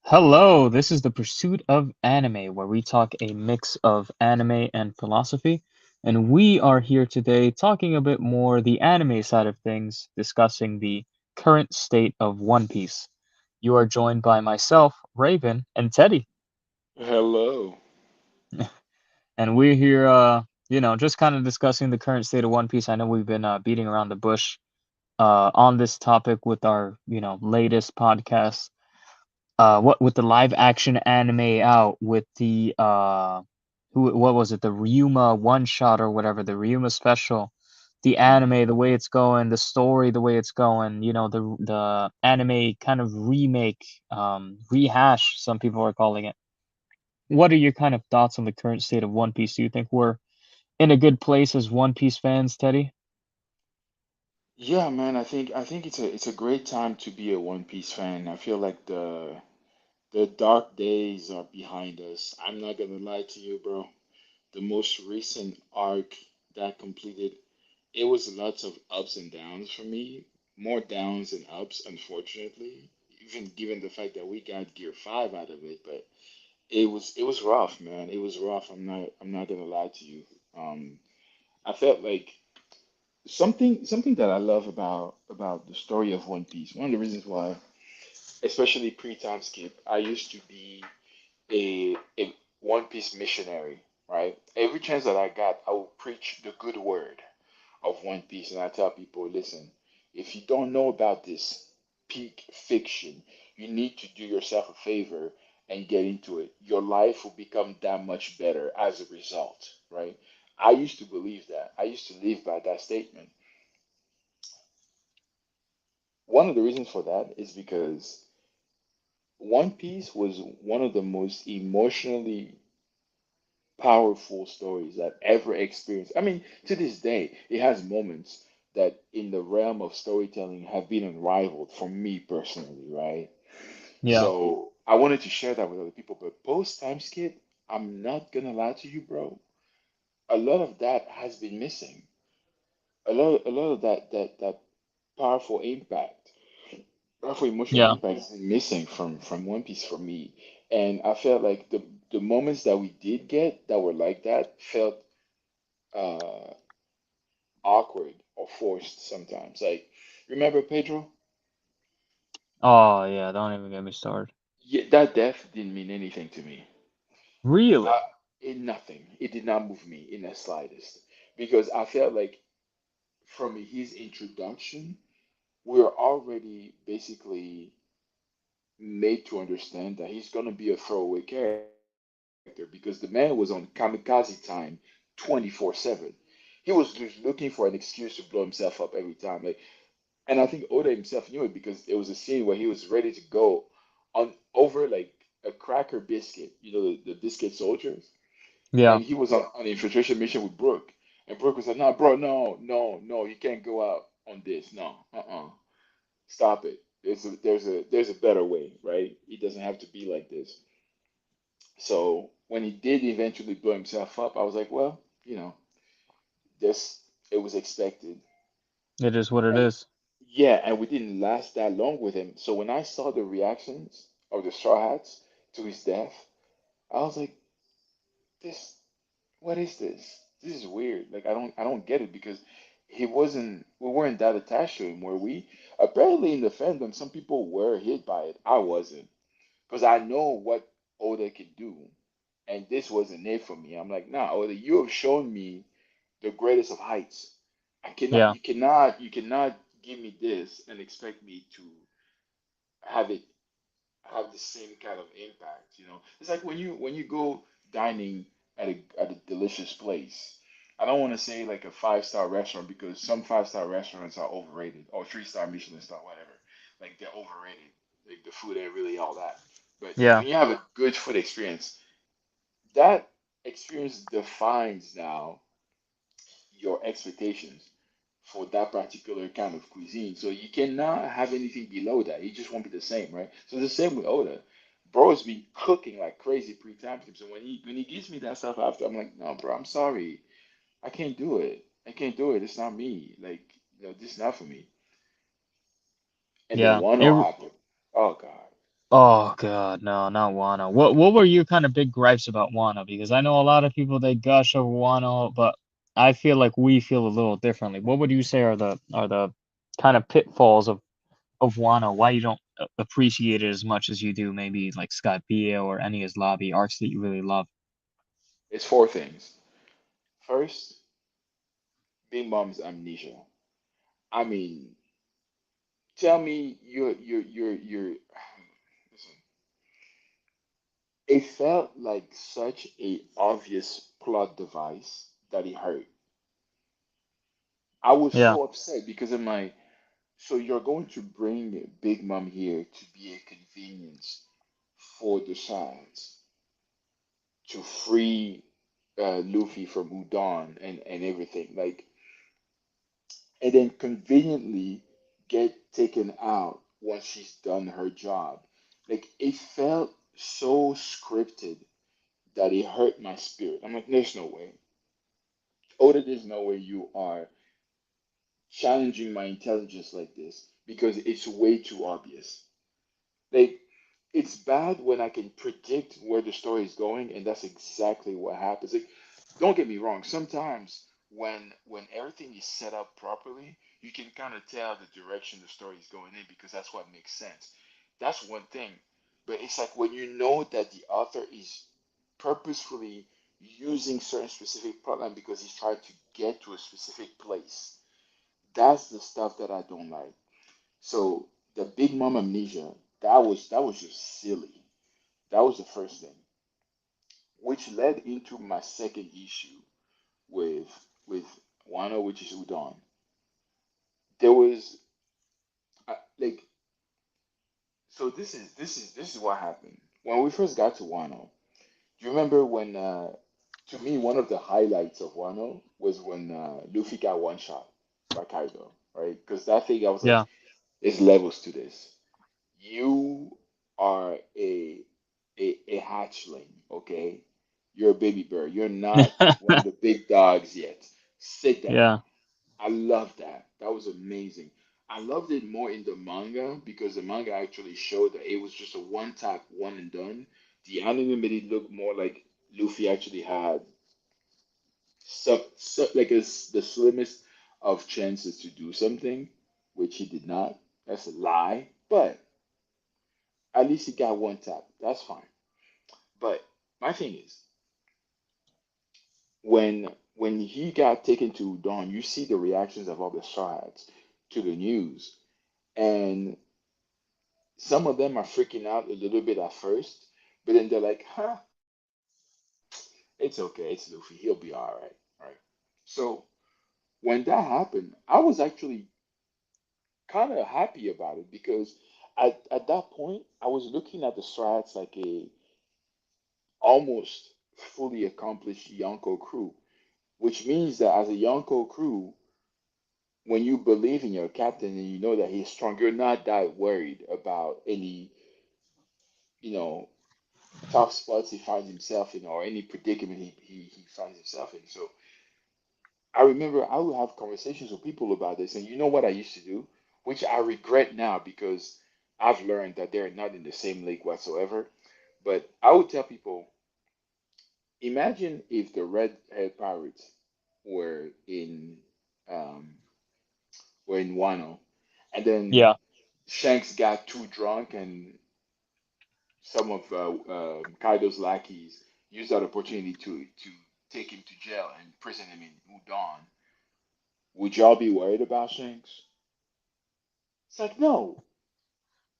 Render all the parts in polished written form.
Hello, this is the Pursuit of Anime, where we talk a mix of anime and philosophy. And we are here today talking a bit more the anime side of things, discussing the current state of One Piece. You are joined by myself, Raven, and Teddy. Hello. And we're here, just kind of discussing the current state of One Piece. I know we've been beating around the bush on this topic with our, latest podcast. What with the live action anime out with the what was it, the Ryuma one shot or whatever, the Ryuma special, the Mhm. anime, the way it's going, the story, the way it's going, the anime kind of remake, rehash, some people are calling it. What are your kind of thoughts on the current state of One Piece? Do you think we're in a good place as One Piece fans, Teddy? Yeah, man, I think it's a great time to be a One Piece fan. I feel like the dark days are behind us. I'm not gonna lie to you, bro. The most recent arc that completed, it was lots of ups and downs for me. More downs than ups, unfortunately. Even given the fact that we got Gear 5 out of it, but it was rough, man. It was rough. I'm not gonna lie to you. Um, I felt like something that I love about the story of One Piece. One of the reasons why, especially pre-time skip, I used to be a One Piece missionary. Right, every chance that I got, I would preach the good word of One Piece, and I tell people, listen, if you don't know about this peak fiction, you need to do yourself a favor and get into it. Your life will become that much better as a result. Right. I used to believe that. I used to live by that statement. One of the reasons for that is because One Piece was one of the most emotionally powerful stories I've ever experienced. I mean, to this day, it has moments that in the realm of storytelling have been unrivaled for me personally, right? Yeah. So I wanted to share that with other people, but post time skip, I'm not gonna lie to you, bro. A lot of that has been missing. A lot of that powerful impact, powerful emotional Yeah. impact is missing from One Piece for me. And I felt like the moments that we did get that were like that felt uh awkward or forced sometimes. Like, remember Pedro? Oh yeah, don't even get me started. Yeah, that death didn't mean anything to me. Really? Uh, nothing. It did not move me in the slightest because I felt like from his introduction, we are already basically made to understand that he's gonna be a throwaway character because the man was on kamikaze time 24/7. He was just looking for an excuse to blow himself up every time. Like, and I think Oda himself knew it because there was a scene where he was ready to go on over like a cracker biscuit, the biscuit soldiers, Yeah. and he was on an infiltration mission with Brooke, and Brooke was like, "No, bro, no, no, no, you can't go out on this. No, stop it. There's a better way, right? It doesn't have to be like this." So when he did eventually blow himself up, I was like, well, this it was expected. It is what it And is. yeah, and we didn't last that long with him. So when I saw the reactions of the Straw Hats to his death, I was like, this, what is this? This is weird. Like, I don't get it because we weren't that attached to him, were we? Apparently in the fandom, some people were hit by it. I wasn't because I know what Oda can do, and this wasn't it for me. I'm like, nah, Oda, you have shown me the greatest of heights. I cannot, Yeah. you cannot give me this and expect me to have it have the same kind of impact. It's like when you go dining at a delicious place. I don't want to say like a 5-star restaurant because some 5-star restaurants are overrated or 3-star Michelin star, whatever. Like, they're overrated. Like, the food ain't really all that. But Yeah. when you have a good food experience, that experience defines now your expectations for that particular kind of cuisine. So you cannot have anything below that. It just won't be the same, right? So the same with Oda. Bro's been cooking like crazy pre-time skip. So when he gives me that stuff after, I'm like, no, bro, I'm sorry. I can't do it. I can't do it. It's not me. Like, this is not for me. And then Yeah. Wano It happened. Oh God. Oh God, no, not Wano. What were your kind of big gripes about Wano? Because I know a lot of people they gush over Wano, but I feel like we feel a little differently. What would you say are the kind of pitfalls of Wano? Why you don't appreciate it as much as you do maybe like Scott Bia or any of his lobby arcs that you really love? It's four things. First, Big Mom's amnesia. I mean, tell me you're listen, it felt like such a obvious plot device that it hurt. I was Yeah, so upset because of my so you're going to bring Big Mom here to be a convenience for the sides to free Luffy from Udon and everything. Like and then conveniently get taken out once she's done her job. Like it felt so scripted that it hurt my spirit. I'm like, there's no way. Oda, there's no way you are challenging my intelligence like this because it's way too obvious. Like it's bad when I can predict where the story is going, and that's exactly what happens. Like, don't get me wrong. Sometimes when everything is set up properly, you can kind of tell the direction the story is going in because that's what makes sense. That's one thing. But it's like when you know that the author is purposefully using certain specific plotline because he's trying to get to a specific place. That's the stuff that I don't like. So the Big Mom amnesia, that was just silly. That was the first thing, which led into my second issue with with Wano, which is Udon. There was like so this is what happened when we first got to Wano. Do you remember when to me one of the highlights of Wano was when Luffy got one shot by Kaido, right? Because that thing I was like, yeah, there's levels to this. You are a hatchling, okay? You're a baby bear. You're not one of the big dogs yet. Sit down. yeah, I love that. That was amazing. I loved it more in the manga because the manga actually showed that it was just a one tap, one and done. The anime made it look more like Luffy actually had like the slimmest of chances to do something, which he did not. That's a lie. But at least he got one tap. That's fine. But my thing is, when he got taken to Dawn, you see the reactions of all the sides to the news, and some of them are freaking out a little bit at first, but then they're like, "Huh, it's okay. It's Luffy. He'll be all right." All right. So when that happened, I was actually kind of happy about it because at that point I was looking at the Strats like a almost fully accomplished Yonko crew, which means that as a Yonko crew, when you believe in your captain and you know that he's strong, you're not that worried about any, you know, tough spots he finds himself in or any predicament he finds himself in. So I remember I would have conversations with people about this, and you know what I used to do, which I regret now because I've learned that they're not in the same league whatsoever. But I would tell people, imagine if the Red Head Pirates were in um, were in Wano, and then yeah. Shanks got too drunk, and some of Kaido's lackeys used that opportunity to take him to jail and prison him in Udon. Would y'all be worried about Shanks? It's like no,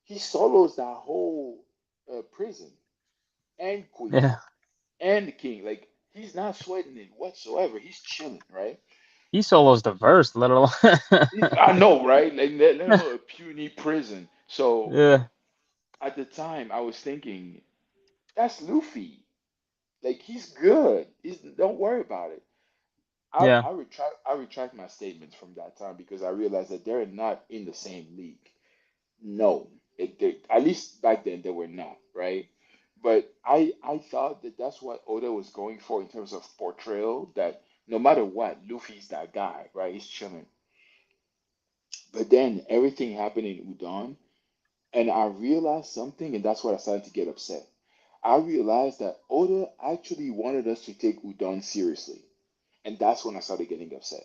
he solos that whole prison and Queen Yeah. and the King. Like he's not sweating it whatsoever. He's chilling, right? He solos the verse, let alone. I know, right? Like let alone a puny prison. So Yeah, at the time, I was thinking that's Luffy. Like he's good. Don't worry about it. yeah, I retract my statements from that time because I realized that they're not in the same league. No, at least back then they were not, right? But I thought that that's what Oda was going for in terms of portrayal. That no matter what, Luffy's that guy, right? He's chilling. But then everything happened in Udon. And I realized something, and that's why I started to get upset. I realized that Oda actually wanted us to take Udon seriously. And that's when I started getting upset.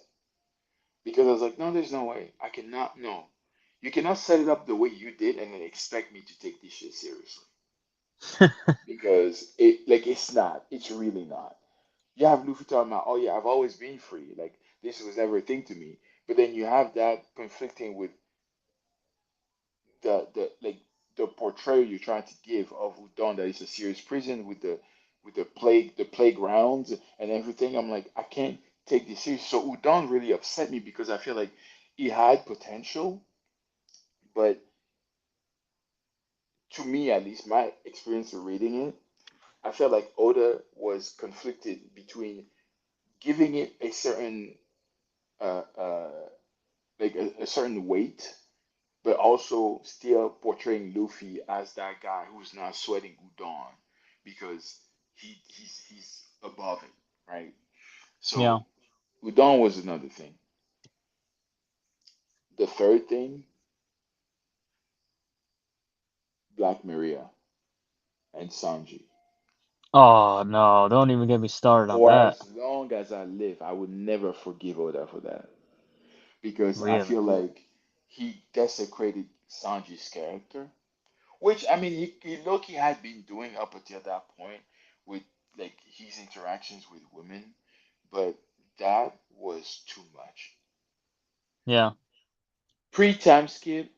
Because I was like, no, there's no way. I cannot, no. You cannot set it up the way you did and then expect me to take this shit seriously. Because it's not. It's really not. You have Luffy talking about, oh yeah, I've always been free. Like, this was never a thing to me. But then you have that conflicting with the the portrayal you're trying to give of Udon that it's a serious prison with the playgrounds and everything. I'm like, I can't take this serious. So Udon really upset me because I feel like he had potential, but to me at least, my experience of reading it, I felt like Oda was conflicted between giving it a certain uh, uh, a certain weight, but also still portraying Luffy as that guy who's not sweating Udon because he's above it, right? Yeah. So Udon was another thing. The third thing, Black Maria and Sanji. Oh no, don't even get me started on For that. as long as I live, I would never forgive Oda for that because I Really. feel like he desecrated Sanji's character. Which I mean, he Loki had been doing up until that point with like his interactions with women, but that was too much. Yeah. Pre-time skip,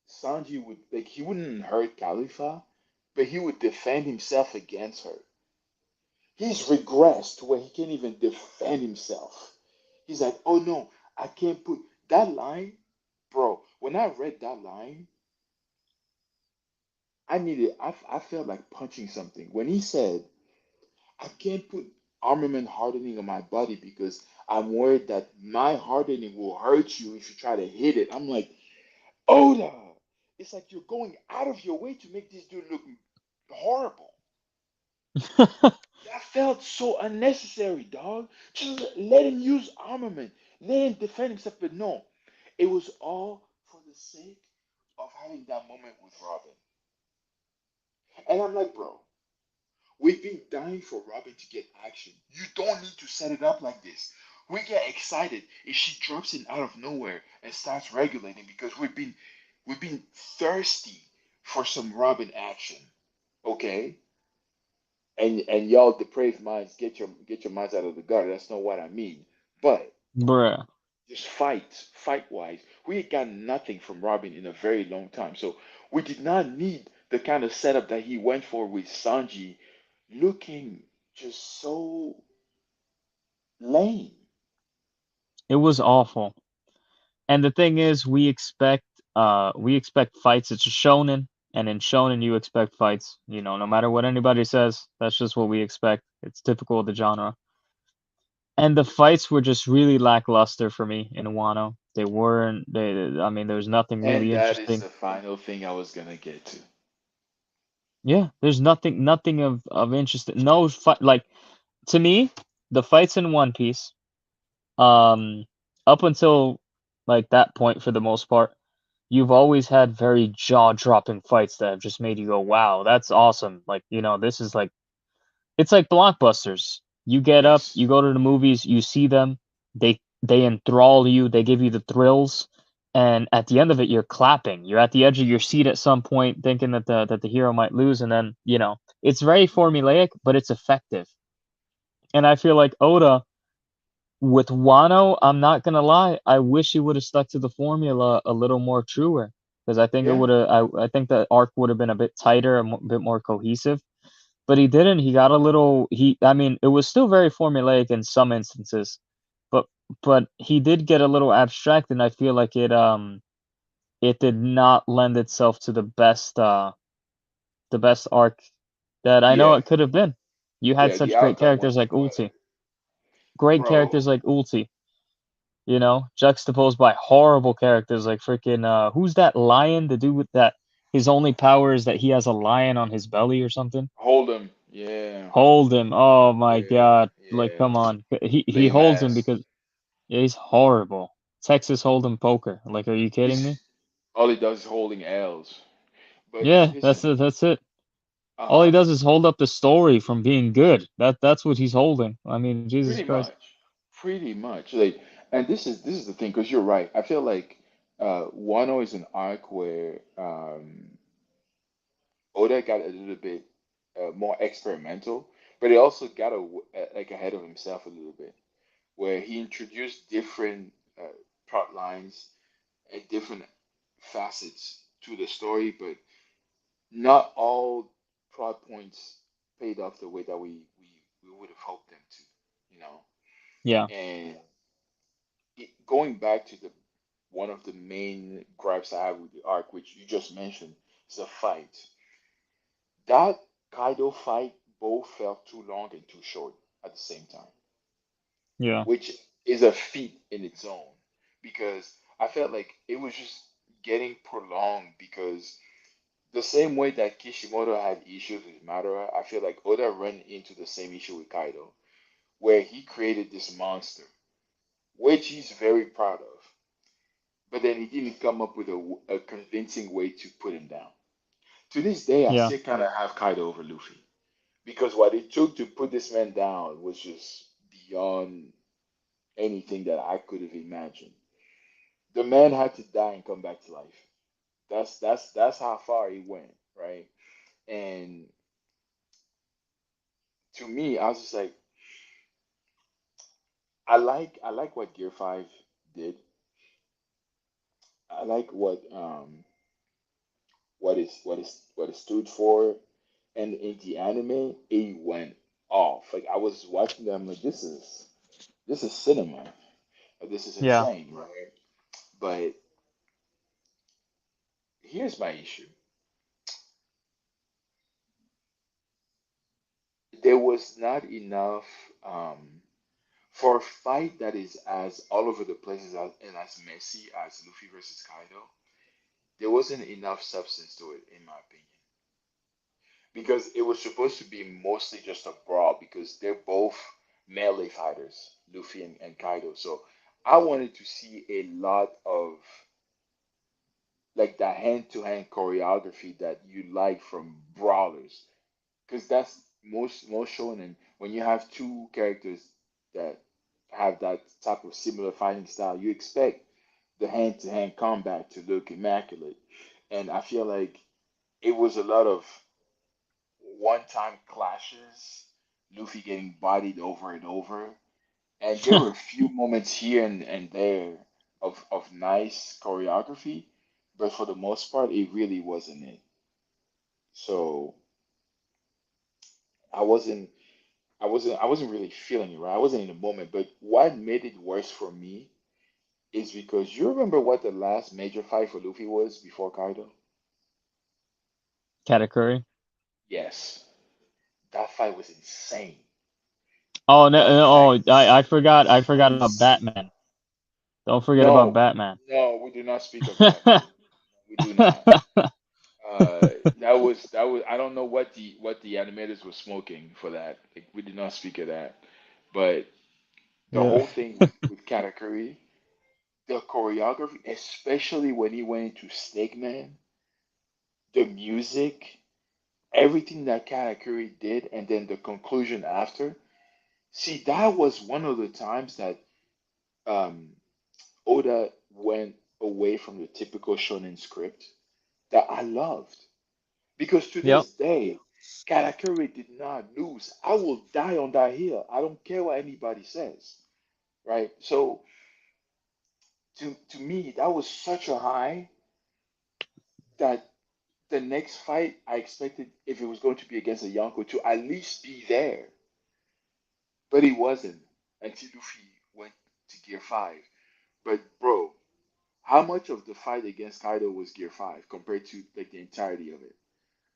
Sanji would like he wouldn't hurt Khalifa, but he would defend himself against her. He's regressed where he can't even defend himself. He's like, oh no, I can't put that line, bro. When I read that line, I felt like punching something. When he said I can't put armament hardening on my body because I'm worried that my hardening will hurt you if you try to hit it. I'm like, Oda, it's like you're going out of your way to make this dude look horrible. That felt so unnecessary, dog. Just let him use armament, let him defend himself. But no, it was all for the sake of having that moment with Robin. And I'm like, bro, we've been dying for Robin to get action. You don't need to set it up like this. We get excited if she drops in out of nowhere and starts regulating because we've been thirsty for some Robin action. Okay? And y'all depraved minds get your minds out of the gutter. That's not what I mean. But Bruh. just fight wise, we ain't got nothing from Robin in a very long time. So we did not need the kind of setup that he went for with Sanji looking just so lame. It was awful. And the thing is, we expect fights. It's a shonen, and in shonen you expect fights. No matter what anybody says, that's just what we expect. It's typical of the genre. And the fights were just really lackluster for me in Wano. They weren't. I mean, there was nothing And really that is interesting. the final thing I was gonna get to. Yeah, there's nothing of interest. No fight like to me, the fights in One Piece, um, up until like that point for the most part, you've always had very jaw-dropping fights that have just made you go, "Wow, that's awesome." Like, this is like it's like blockbusters. You get up, Yes. you go to the movies, you see them, they enthrall you, they give you the thrills, and at the end of it, you're clapping. You're at the edge of your seat at some point, thinking that the hero might lose, and then it's very formulaic, but it's effective. And I feel like Oda with Wano, I'm not gonna lie, I wish he would have stuck to the formula a little more truer because I think it Yeah. would have. I think the arc would have been a bit tighter, bit more cohesive. But he didn't. He got a little. I mean, it was still very formulaic in some instances, but he did get a little abstract, and I feel like it did not lend itself to the best arc that I know Yeah. it could have been. You had Yeah. The such great outcome characters wasn't like what, Ulti, great bro. characters like Ulti, juxtaposed by horrible characters like freaking who's that lion? The dude with that his only power is that he has a lion on his belly or something. Hold him. Yeah. Hold him. Oh my Yeah. god. Like Yeah. come on. He Lame holds him ass. because he's horrible. Texas Hold'em poker. Like are you kidding me? He's all he does is holding L's. But Yeah, that's listen, it. That's it. All he uh-huh, does is hold up the story from being good. That's what he's holding. I mean, Jesus pretty Christ. much, pretty much. Like, and this is the thing, because you're right. I feel like Wano is an arc where Oda got a little bit more experimental, but he also got like ahead of himself a little bit, where he introduced different plot lines and different facets to the story, but not all plot points paid off the way that we would have hoped them to, you know. Yeah. And going back to the one of the main gripes I have with the arc, which you just mentioned, is a fight. That Kaido fight both felt too long and too short at the same time, Yeah. which is a feat in its own, because I felt like it was just getting prolonged, because the same way that Kishimoto had issues with Madara, I feel like Oda ran into the same issue with Kaido, where he created this monster, which he's very proud of, but then he didn't come up with a convincing way to put him down. To this day, I Yeah. still kind of have Kaido over Luffy, because what it took to put this man down was just beyond anything that I could have imagined. The man had to die and come back to life. That's how far he went, right? And to me, I was just like, I like what Gear 5 did. I like what it stood for, and in the anime, it went off. Like, I was watching them, like, this is cinema. This is Yeah. insane, right? But here's my issue. There was not enough for a fight that is as all over the places and as messy as Luffy versus Kaido. There wasn't enough substance to it, in my opinion, because it was supposed to be mostly just a brawl, because they're both melee fighters, Luffy and Kaido. So I wanted to see a lot of like that hand-to-hand choreography that you like from brawlers, because that's most shonen. When you have two characters that have that type of similar fighting style, you expect the hand-to-hand combat to look immaculate. And I feel like it was a lot of one-time clashes, Luffy getting bodied over and over, and there were a few moments here and there of nice choreography, but for the most part, it really wasn't it. So I wasn't I wasn't really feeling it, right? I wasn't in the moment. But what made it worse for me is because you remember what the last major fight for Luffy was before Kaido? Katakuri. Yes. That fight was insane. Oh no, That fight oh, I forgot. I forgot about was Batman. Don't forget about no, Batman. no, we do not speak of Batman. We do not. That was I don't know what the animators were smoking for that. Like, we did not speak of that. But the Yeah. whole thing with Katakuri, the choreography, especially when he went into Snake Man, the music, everything that Katakuri did, and then the conclusion after. See, that was one of the times that um, Oda went away from the typical shonen script that I loved. Because to Yep. this day, Katakuri did not lose. I will die on that hill. I don't care what anybody says. Right? So to me, that was such a high that the next fight I expected, if it was going to be against a Yonko, to at least be there. But he wasn't until Luffy went to Gear 5. But bro, how much of the fight against Kaido was Gear 5 compared to like the entirety of it?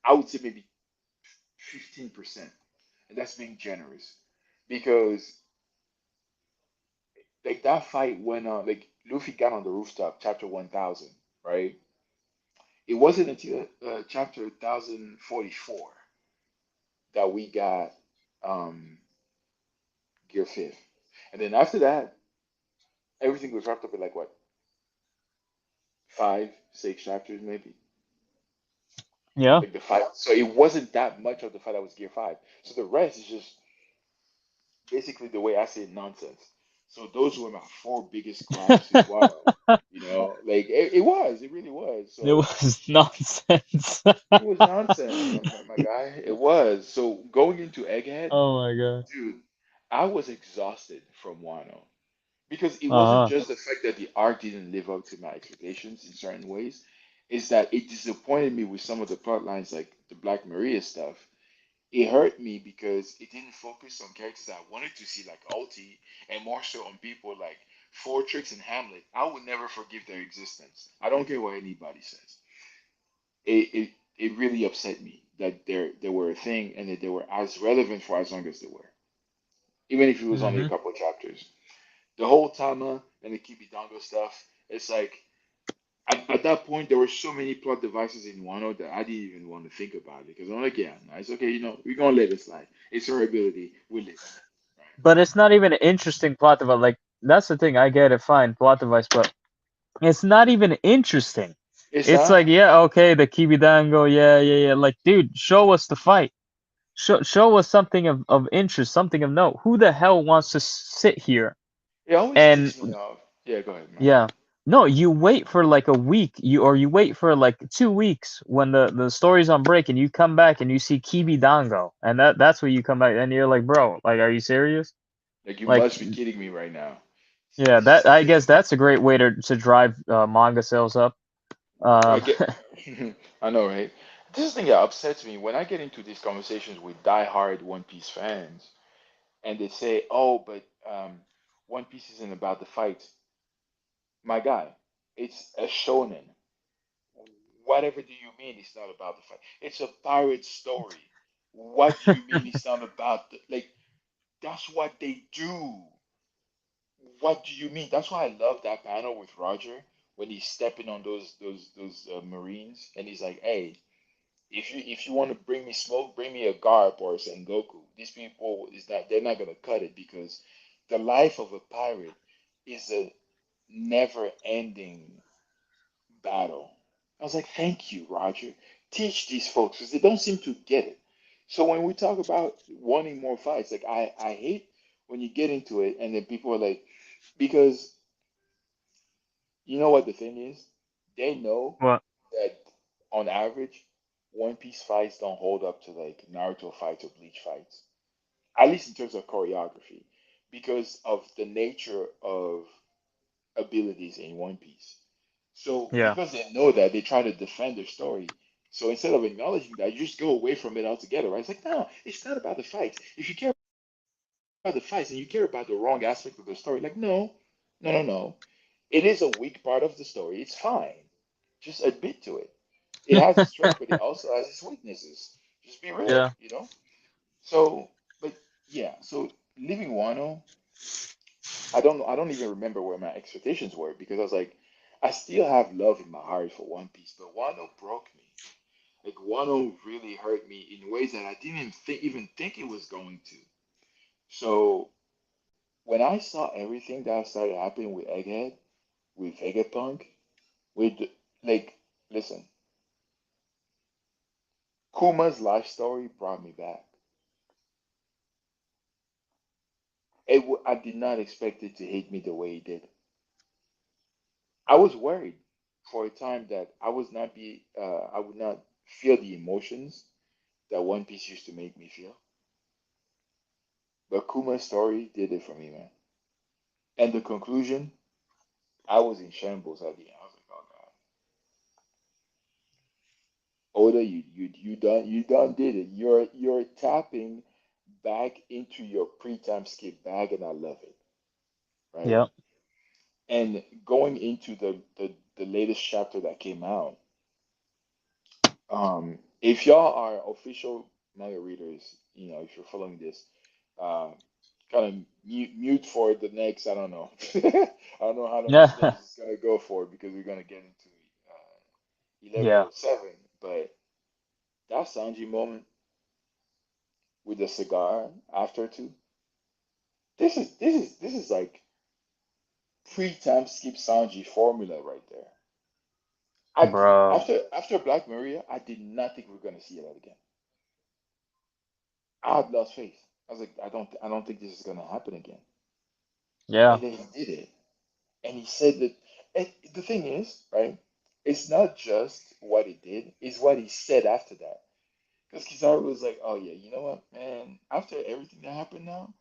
I would say maybe 15%. And that's being generous. Because like that fight went on, like Luffy got on the rooftop, chapter 1000, right? It wasn't until chapter 1044 that we got um, Gear 5th. And then after that, everything was wrapped up in like what, 5, 6 chapters maybe? Yeah. like the fight. So it wasn't that much of the fight that was Gear 5. So the rest is just basically the way I say it, nonsense. So those were my four biggest gripes with Wano. You know, like it really was. It So was nonsense. it was nonsense, my guy. It was. So going into Egghead, Oh my god. dude, I was exhausted from Wano because it wasn't Uh-huh. just the fact that the art didn't live up to my expectations in certain ways. Is that it disappointed me with some of the plot lines, like the Black Maria stuff. It hurt me because it didn't focus on characters I wanted to see, like Alti, and more so on people like Fortrix and Hamlet. I would never forgive their existence. I don't care what anybody says. It really upset me that they were a thing and that they were as relevant for as long as they were, even if it was only a Mm-hmm. couple of chapters. The whole Tama and the Kibidango stuff, it's like at that point there were so many plot devices in Wano that I didn't even want to think about it because I'm like, yeah, no, it's okay, we're gonna let it slide. It's her ability, we live in it, right? But it's not even an interesting plot device. Like that's the thing. I get it, fine, plot device, but it's not even interesting. It's It's like, not. yeah, okay, the Kibidango, yeah, yeah, yeah. Like, dude, show us the fight. Show us something of interest, something of note. Who the hell wants to sit here It always and ticks me off. Yeah, go ahead, man. yeah. No, you wait for like a week, you wait for like 2 weeks when the story's on break, and you come back and you see Kibidango, and that's where you come back, and you're like, bro, like, are you serious? Like you Like, must be kidding me right now. yeah, that I guess that's a great way to drive manga sales up. I Um, get. I know, right? This thing that upsets me when I get into these conversations with die-hard One Piece fans, and they say, "Oh, but One Piece isn't about the fight." My guy, it's a shonen. Whatever do you mean it's not about the fight? It's a pirate story. What do you mean it's not about like? That's what they do. What do you mean? That's why I love that panel with Roger when he's stepping on those Marines and he's like, "Hey, if you want to bring me smoke, bring me a Garp or a Sengoku. These people is not they're not gonna cut it because the life of a pirate is a never-ending battle." I was like, "Thank you, Roger. Teach these folks because they don't seem to get it." So when we talk about wanting more fights, like I hate when you get into it and then people are like, because you know what the thing is? They know what? that on average, One Piece fights don't hold up to like Naruto fights or Bleach fights, at least in terms of choreography, because of the nature of abilities in One Piece. So Yeah. because they know that, they try to defend their story. So instead of acknowledging that, you just go away from it altogether, right? It's like, no, it's not about the fights. If you care about the fights and you care about the wrong aspect of the story, like, no, no, no, no. It is a weak part of the story. It's fine. Just admit to it. It has its strength, but it also has its weaknesses. Just be real, Yeah. you know? So, but yeah, so leaving Wano, I don't even remember where my expectations were because I was like, I still have love in my heart for One Piece, but Wano broke me. Like Wano really hurt me in ways that I didn't even think it was going to. So when I saw everything that started happening with Egghead, with Vegapunk, with like, listen, Kuma's life story brought me back. I did not expect it to hit me the way it did. I was worried for a time that I would not feel the emotions that One Piece used to make me feel. But Kuma's story did it for me, man. And the conclusion, I was in shambles at the end. I was like, oh god, Oda, you done did it. You're tapping back into your pre-time skip bag, and I love it, right? Yeah. And going into the latest chapter that came out, if y'all are official manga readers, if you're following this, uh, kind of mute for the next, I don't know. I don't know how many Yeah. days it's gonna go for because we're gonna get into Yeah. 1107. But that Sanji moment with the cigar after two, this is like pre-time skip Sanji formula right there. Bro. After Black Maria, I did not think we were gonna see that again. I had lost faith. I was like, I don't think this is gonna happen again. Yeah. And then he did it, and he said that. And the thing is, right? It's not just what he did; it's what he said after that. Because Kizaru was like, "Oh yeah, you know what, man? After everything that happened now,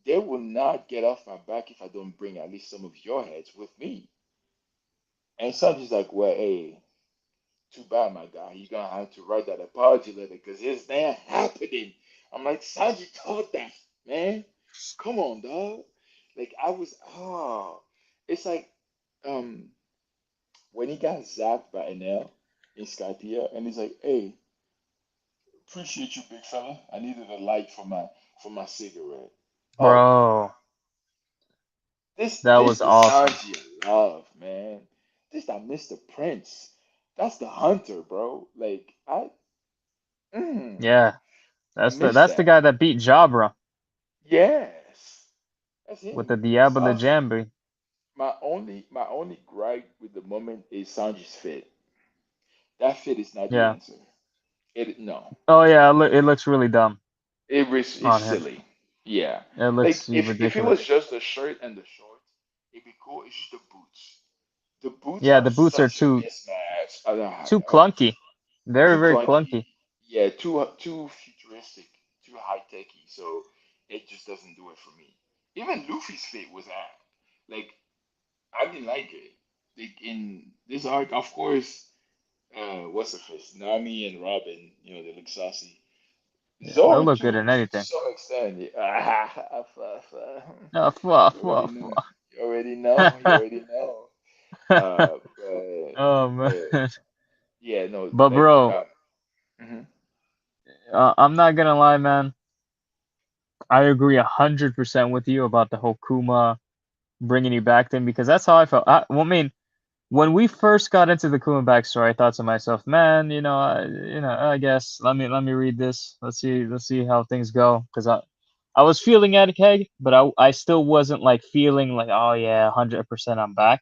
they will not get off my back if I don't bring at least some of your heads with me." And Sanji's like, "Well, hey, too bad, my guy. You're gonna have to write that apology letter because it's not happening." I'm like, Sanji told that, man. Come on, dog. Like I was, it's like, um, when he got zapped by Enel in Skypiea, and he's like, "Hey, appreciate you, big fella. I needed a light for my cigarette." Oh man, Bro. That this was the awesome. Sanji I love, man. This that Mr. Prince. That's the hunter, bro. Like mm, Yeah. I miss That's the that. guy that beat Jabra Yes, that's with him. the Diable de Sanji. Jambi. My only gripe with the moment is Sanji's fit. That fit is not the Yeah. answer. It no, Oh it's yeah, not. it looks really dumb It's on him. silly. Yeah, It like looks if it ridiculous. was just the shirt and the shorts, it'd be cool. It's just the boots. The boots Yeah, are the boots are such a mismatch. too clunky. Very, Too very clunky. clunky. Yeah, too futuristic, too high techy. So it just doesn't do it for me. Even Luffy's fit was at like I didn't like it. Like in this arc, of course, what's the face? Nami and Robin, you know, they look saucy. Yeah, they'll Zoro look good too, in to anything. some extent. Yeah. Fluff, You already fluff, know. fluff. You already know. You already know. Oh man. But yeah, no, But like bro, mhm. I'm not gonna lie, man. I agree 100% with you about the whole Kuma bringing you back then because that's how I felt. Well, I mean, when we first got into the Kuma backstory, I thought to myself, man, I guess let me read this. Let's see how things go. Because I was feeling at Keg, but I still wasn't like feeling like, oh yeah, 100% I'm back.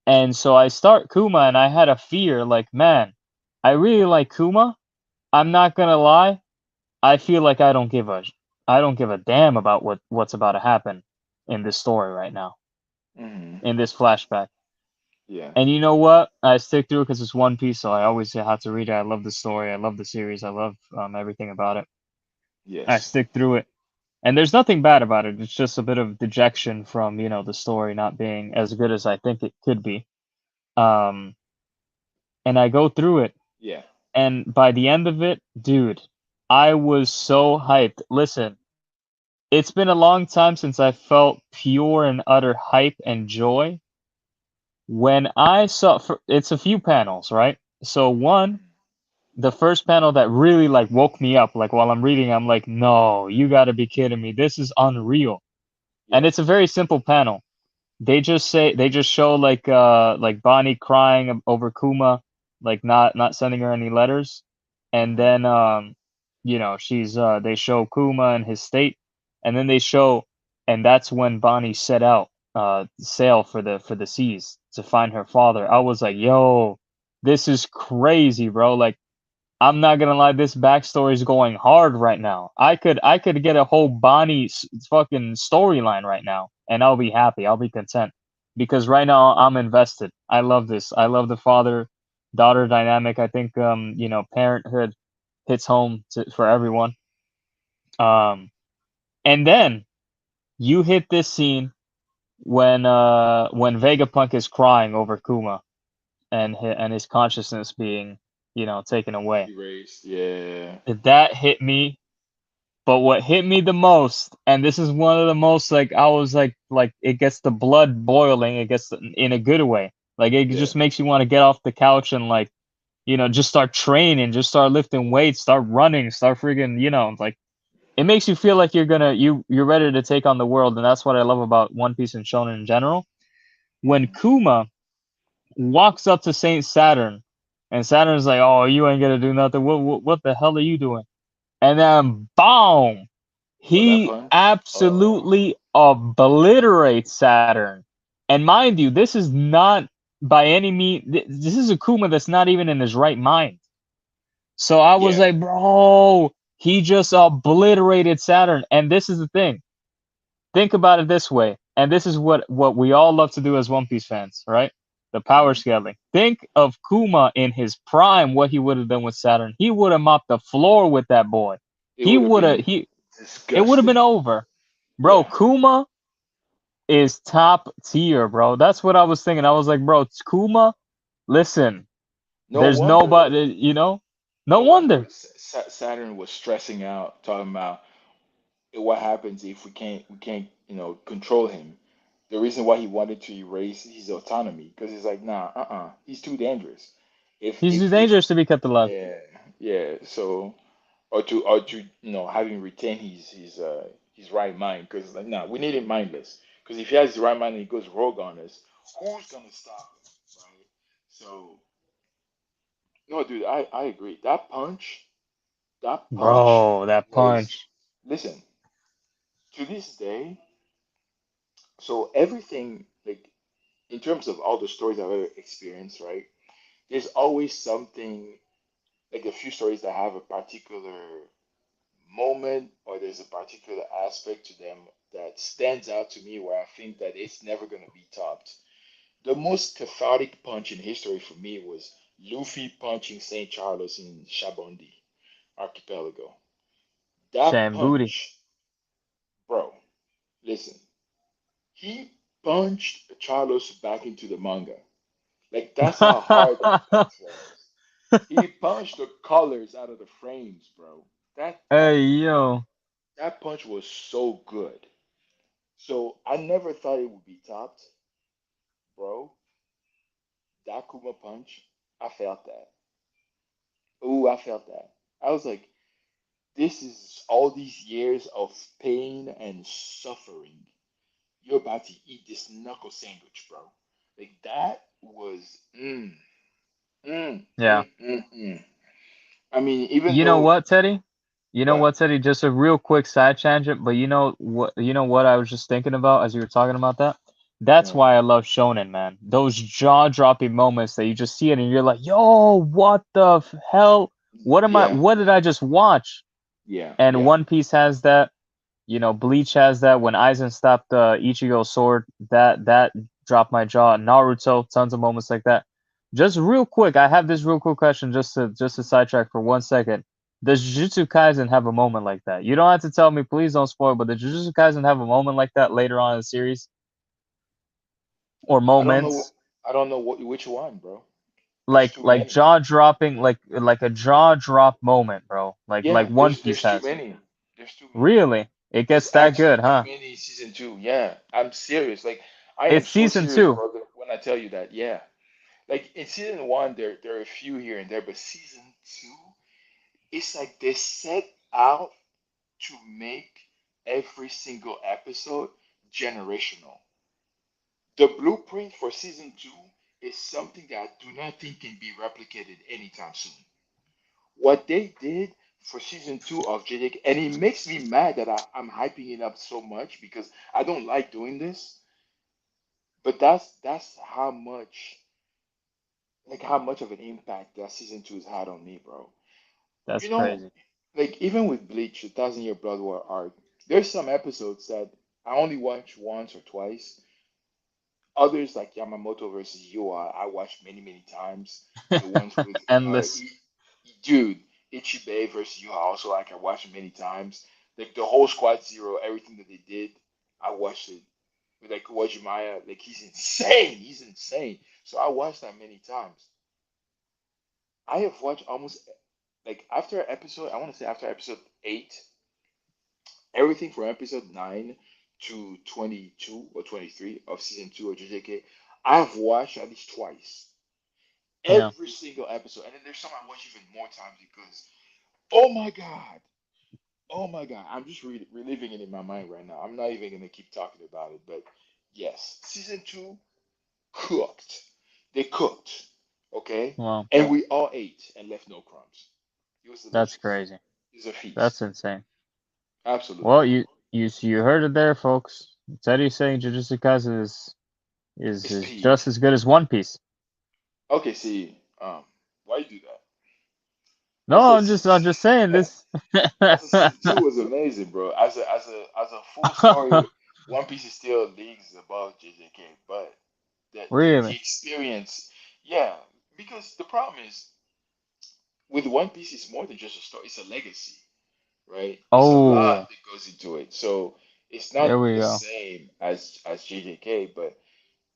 And so I start Kuma, and I had a fear, like, man, I really like Kuma. I'm not gonna lie, I feel like I don't give a damn about what's about to happen in this story right now, Mhm. in this flashback. Yeah. And you know what? I stick through it because it's One Piece, so I always have to read it. I love the story. I love the series. I love everything about it. I Yes. stick through it, and there's nothing bad about it. It's just a bit of dejection from the story not being as good as I think it could be. Um, and I go through it, Yeah. and by the end of it, dude, I was so hyped. Listen, it's been a long time since I felt pure and utter hype and joy. When I saw, it's a few panels, right? So one, Mhm. the first panel that really like woke me up, like while I'm reading, I'm like, no, you gotta be kidding me. This is unreal. And Yeah. it's a very simple panel. They just show like Bonnie crying over Kuma, like not sending her any letters. And Mhm. then she's they show Kuma and his state, and then they show, and that's when Bonnie set out sail for the seas to find her father. I was like, yo, this is crazy, bro. Like, I'm not gonna lie, this backstory is going hard right now. I could get a whole Bonnie fucking storyline right now, and I'll be happy. I'll be content because right now I'm invested. I love this. I love the father daughter dynamic. I think parenthood hits home for everyone. Um, and then you hit this scene when Vegapunk is crying over Kuma and his consciousness being taken away. Erased. Yeah. That hit me. But what hit me the most, and this is one of the most like I was like it gets the blood boiling, it gets in a good way. Like it Yeah. just makes you want to get off the couch and like, just start training, just start lifting weights, start running, start freaking, like it makes you feel like you're ready to take on the world, and that's what I love about One Piece and Shonen in general. When Mhm. Kuma walks up to Saint Saturn, and Saturn's like, "Oh, you ain't gonna do nothing. What the hell are you doing?" And then boom, Oh, that he punch. Oh. absolutely obliterates Saturn. And mind you, this is not by any means. This is a Kuma that's not even in his right mind. So I was Yeah. like, bro, he just obliterated Saturn. And this is the thing. Think about it this way, and this is what we all love to do as One Piece fans, right? The power Hmm. scaling. Think of Kuma in his prime, what he would have done with Saturn. He would have mopped the floor with that boy. It He would have would have been he It would have been disgusting. over. Bro, Yeah. Kuma is top tier, bro. That's what I was thinking. I was like, bro, it's Kuma, listen, No there's wonder. nobody, no No wonder wonder. Saturn was stressing out, talking about what happens if we can't control him. The reason why he wanted to erase his autonomy because he's like, nah, he's too dangerous. He's too If dangerous to be kept alive. Yeah, yeah. So or to have him retain his right mind because like, nah, we need him mindless because if he has his right mind and he goes rogue on us, who's gonna stop him, right? So no, dude, I agree. That punch Bro, that was, punch. listen, to this day. So everything, like, in terms of all the stories I've ever experienced, right? There's always something, like a few stories that have a particular moment or there's a particular aspect to them that stands out to me where I think that it's never going to be topped. The most cathartic punch in history for me was Luffy punching St. Charles in Shabondi Archipelago. That Shame booty. punch, bro, listen, he punched Charlos back into the manga. Like that's how hard that punch was. He punched the colors out of the frames, bro. That Hey, punch, yo. that punch was so good. So I never thought it would be topped, bro. That Kuma punch, I felt that. Ooh, I felt that. I was like, this is all these years of pain and suffering. You're about to eat this knuckle sandwich, bro. Like that was mm, Yeah. mm. I mean, even You know though what, Teddy? You know what? what, Teddy? Just a real quick side tangent, but you know what I was just thinking about as you were talking about that? That's No. why I love Shonen, man. Those jaw-dropping moments that you just see it and you're like, "Yo, what the hell? Yeah, What did I just watch?" yeah, And yeah. One Piece has that. Bleach has that. When Aizen stopped Ichigo's sword, that dropped my jaw. Naruto, tons of moments like that. Just real quick, I have this real quick question, just to sidetrack for 1 second. Does Jujutsu Kaisen have a moment like that? You don't have to tell me, please don't spoil. But does Jujutsu Kaisen have a moment like that later on in the series, or I don't know. moments I don't know which one, bro. There's like too like many. jaw dropping, like a jaw drop moment, bro? Like Yeah, One there's Piece there's too has. many. There's too many. Really, it There's gets that actually good, too huh? many in season two. Yeah, I'm serious. Like I am It's so season serious, two. brother, when I tell you that. Yeah. Like in season one, there are a few here and there, but season two, it's like they set out to make every single episode generational. The blueprint for season two is something that I do not think can be replicated anytime soon. What they did for season two of JJK, and it makes me mad that I'm hyping it up so much because I don't like doing this, but that's how much of an impact that season two has had on me, bro. That's You know, crazy. like even with Bleach, the Thousand Year Blood War arc, there's some episodes that I only watch once or twice. Others like Yamamoto versus Yua, I watched many, many times. The ones with Endless. dude, Ichibei versus Yua also like I watched it many times. Like the whole Squad Zero, everything that they did, I watched it. With like Wajimaya, like he's insane. He's insane. So I watched that many times. I have watched almost like after episode, I want to say after episode 8, everything from episode 9 to 22 or 23 of season 2 of JJK, I have watched at least twice. Yeah, Every single episode. And then there's some I watch even more times because, oh my God. Oh my God. I'm just reliving it in my mind right now. I'm not even going to keep talking about it. But yes, season 2 cooked. They cooked. Okay? well, And we all ate and left no crumbs. It was that's delicious. crazy. It was a That's feast. insane. Absolutely. Well, you heard it there, folks. Teddy saying Jujutsu Kaisen is It's just peak. as good as One Piece. Okay, see, why you do that? I No, said I'm just saying this. I said season two was amazing, bro. As a full story, One Piece is still leagues above JJK, but the Really? experience, yeah, because the problem is with One Piece, it's more than just a story; it's a legacy, right? It's a lot Oh, that goes into it, so it's there not we the go. same as JJK, but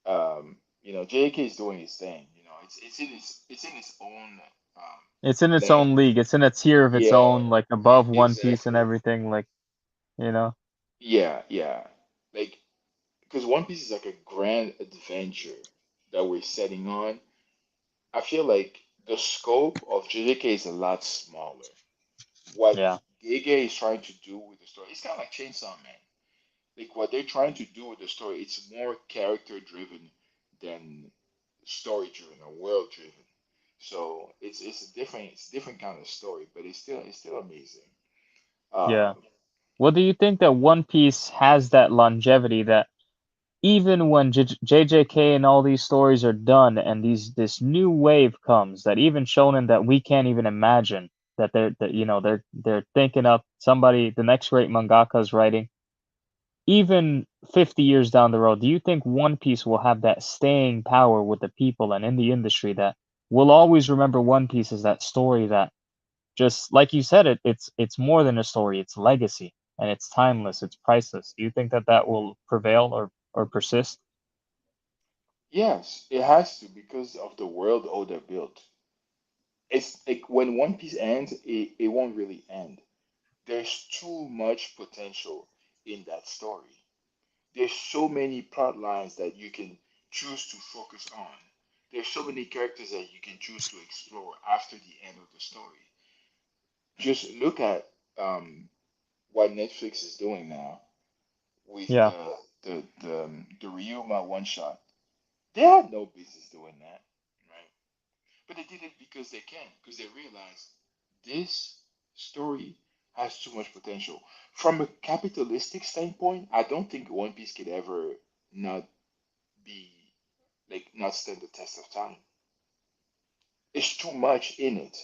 JJK is doing his thing. It's in its own It's in its lane. own league. It's in a tier of its Yeah, own, like above One Piece and exactly. everything. Like, you know? Yeah, yeah. Like, because One Piece is like a grand adventure that we're setting on. I feel like the scope of JJK is a lot smaller. What Yeah, Gege is trying to do with the story, it's kind of like Chainsaw Man. Like what they're trying to do with the story, it's more character driven than story driven or world driven. So it's a different kind of story, but it's still amazing. yeah. Um, Well, do you think that One Piece has that longevity that even when JJK and all these stories are done and this new wave comes, that even shonen that we can't even imagine, that they're thinking up somebody, the next great mangaka is writing, even 50 years down the road, do you think One Piece will have that staying power with the people and in the industry that we'll always remember One Piece as that story that, just like you said, it's more than a story, it's legacy, and it's timeless, it's priceless. Do you think that that will prevail or persist? yes, it has to because of the world Oda built. It's like when One Piece ends, it won't really end. There's too much potential in that story. There's so many plot lines that you can choose to focus on. There's so many characters that you can choose to explore after the end of the story. Just look at what Netflix is doing now with Yeah, the Ryuma one shot. They had no business doing that, right? But they did it because they can, because they realize this story has too much potential. From a capitalistic standpoint, I don't think One Piece could ever not be not stand the test of time. It's too much in it.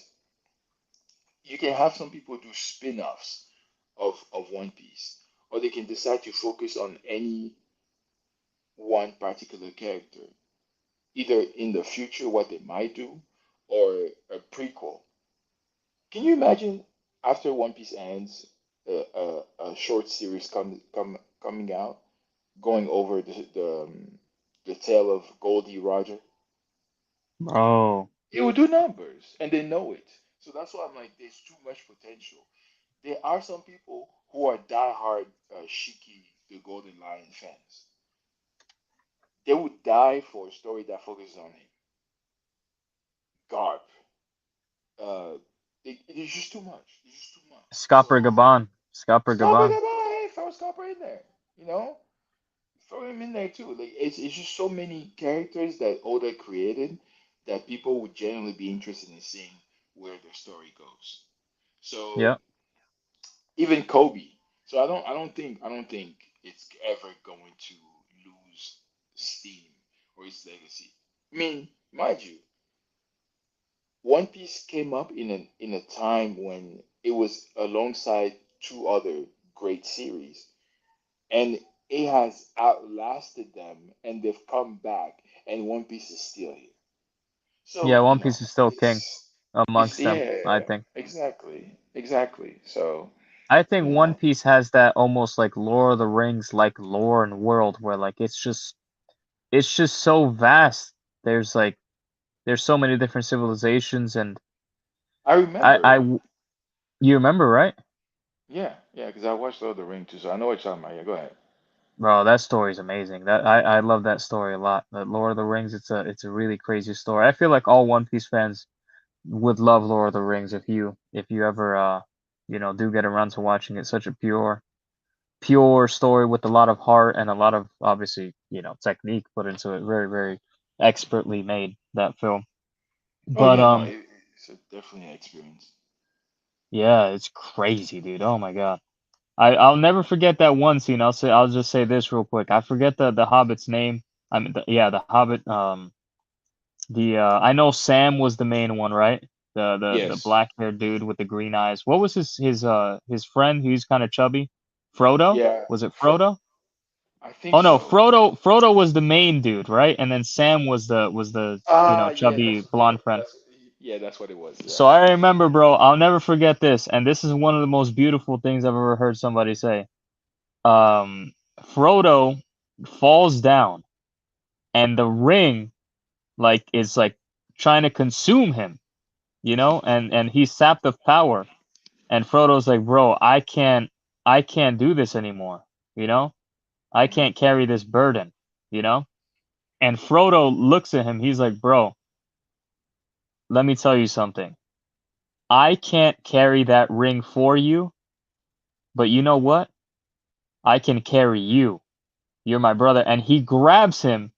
You can have some people do spin-offs of One Piece, or they can decide to focus on any one particular character, either in the future what they might do, or a prequel. Can you imagine after One Piece ends, a short series coming out, going over the tale of Goldie Roger? bro. It will do numbers, and they know it. So that's why I'm like, there's too much potential. There are some people who are diehard Shiki the Golden Lion fans. They would die for a story that focuses on him. Garp. Uh, it's just too much. It's just too much. Scopper So Gaban. Scopper Scopper, Gaban. come on, hey, throw Scopper in there. You know, throw him in there too. Like it's just so many characters that Oda created that people would genuinely be interested in seeing where their story goes. So Yeah. even Kobe. So I don't think it's ever going to lose steam or its legacy. I mean, mind you, One Piece came up in a time when it was alongside two other great series, and it has outlasted them, and they've come back, and One Piece is still here. Yeah, So One Piece is still king it's amongst them, I yeah, think. exactly. So I think you One know, Piece has that almost like Lord of the Rings like lore and world where like it's just so vast. There's like there's so many different civilizations and I remember. you remember, right? Yeah, because I watched Lord of the Ring too, so I know what you're talking about. Yeah, go ahead. Bro, that story is amazing. That I love that story a lot. The Lord of the Rings, it's a really crazy story. I feel like all One Piece fans would love Lord of the Rings if you ever do get around to watching it. Such a pure story with a lot of heart and a lot of obviously, technique put into it. Very, very expertly made, that film. Oh But yeah, no, it's definitely an experience. yeah, it's crazy, dude. Oh my God. I'll never forget that one scene. I'll just say this real quick. I forget the Hobbit's name. I mean, yeah, the Hobbit. I know Sam was the main one, right? The Yes. black haired dude with the green eyes. What was his friend? He's kind of chubby. Frodo? Yeah. Was it Frodo? I think Oh no, so. Frodo was the main dude, right? And then Sam was the Yeah, chubby blonde friend. that's what it was. Yeah. So I remember, bro, I'll never forget this, and this is one of the most beautiful things I've ever heard somebody say. Um, Frodo falls down, and the ring is like trying to consume him, and he's sapped of power. And Frodo's like, bro, I can't do this anymore, you know? I Mhm. can't carry this burden, you know? And Frodo looks at him, he's like, bro, let me tell you something. I can't carry that ring for you, but you know what? I can carry you. You're my brother. And he grabs him,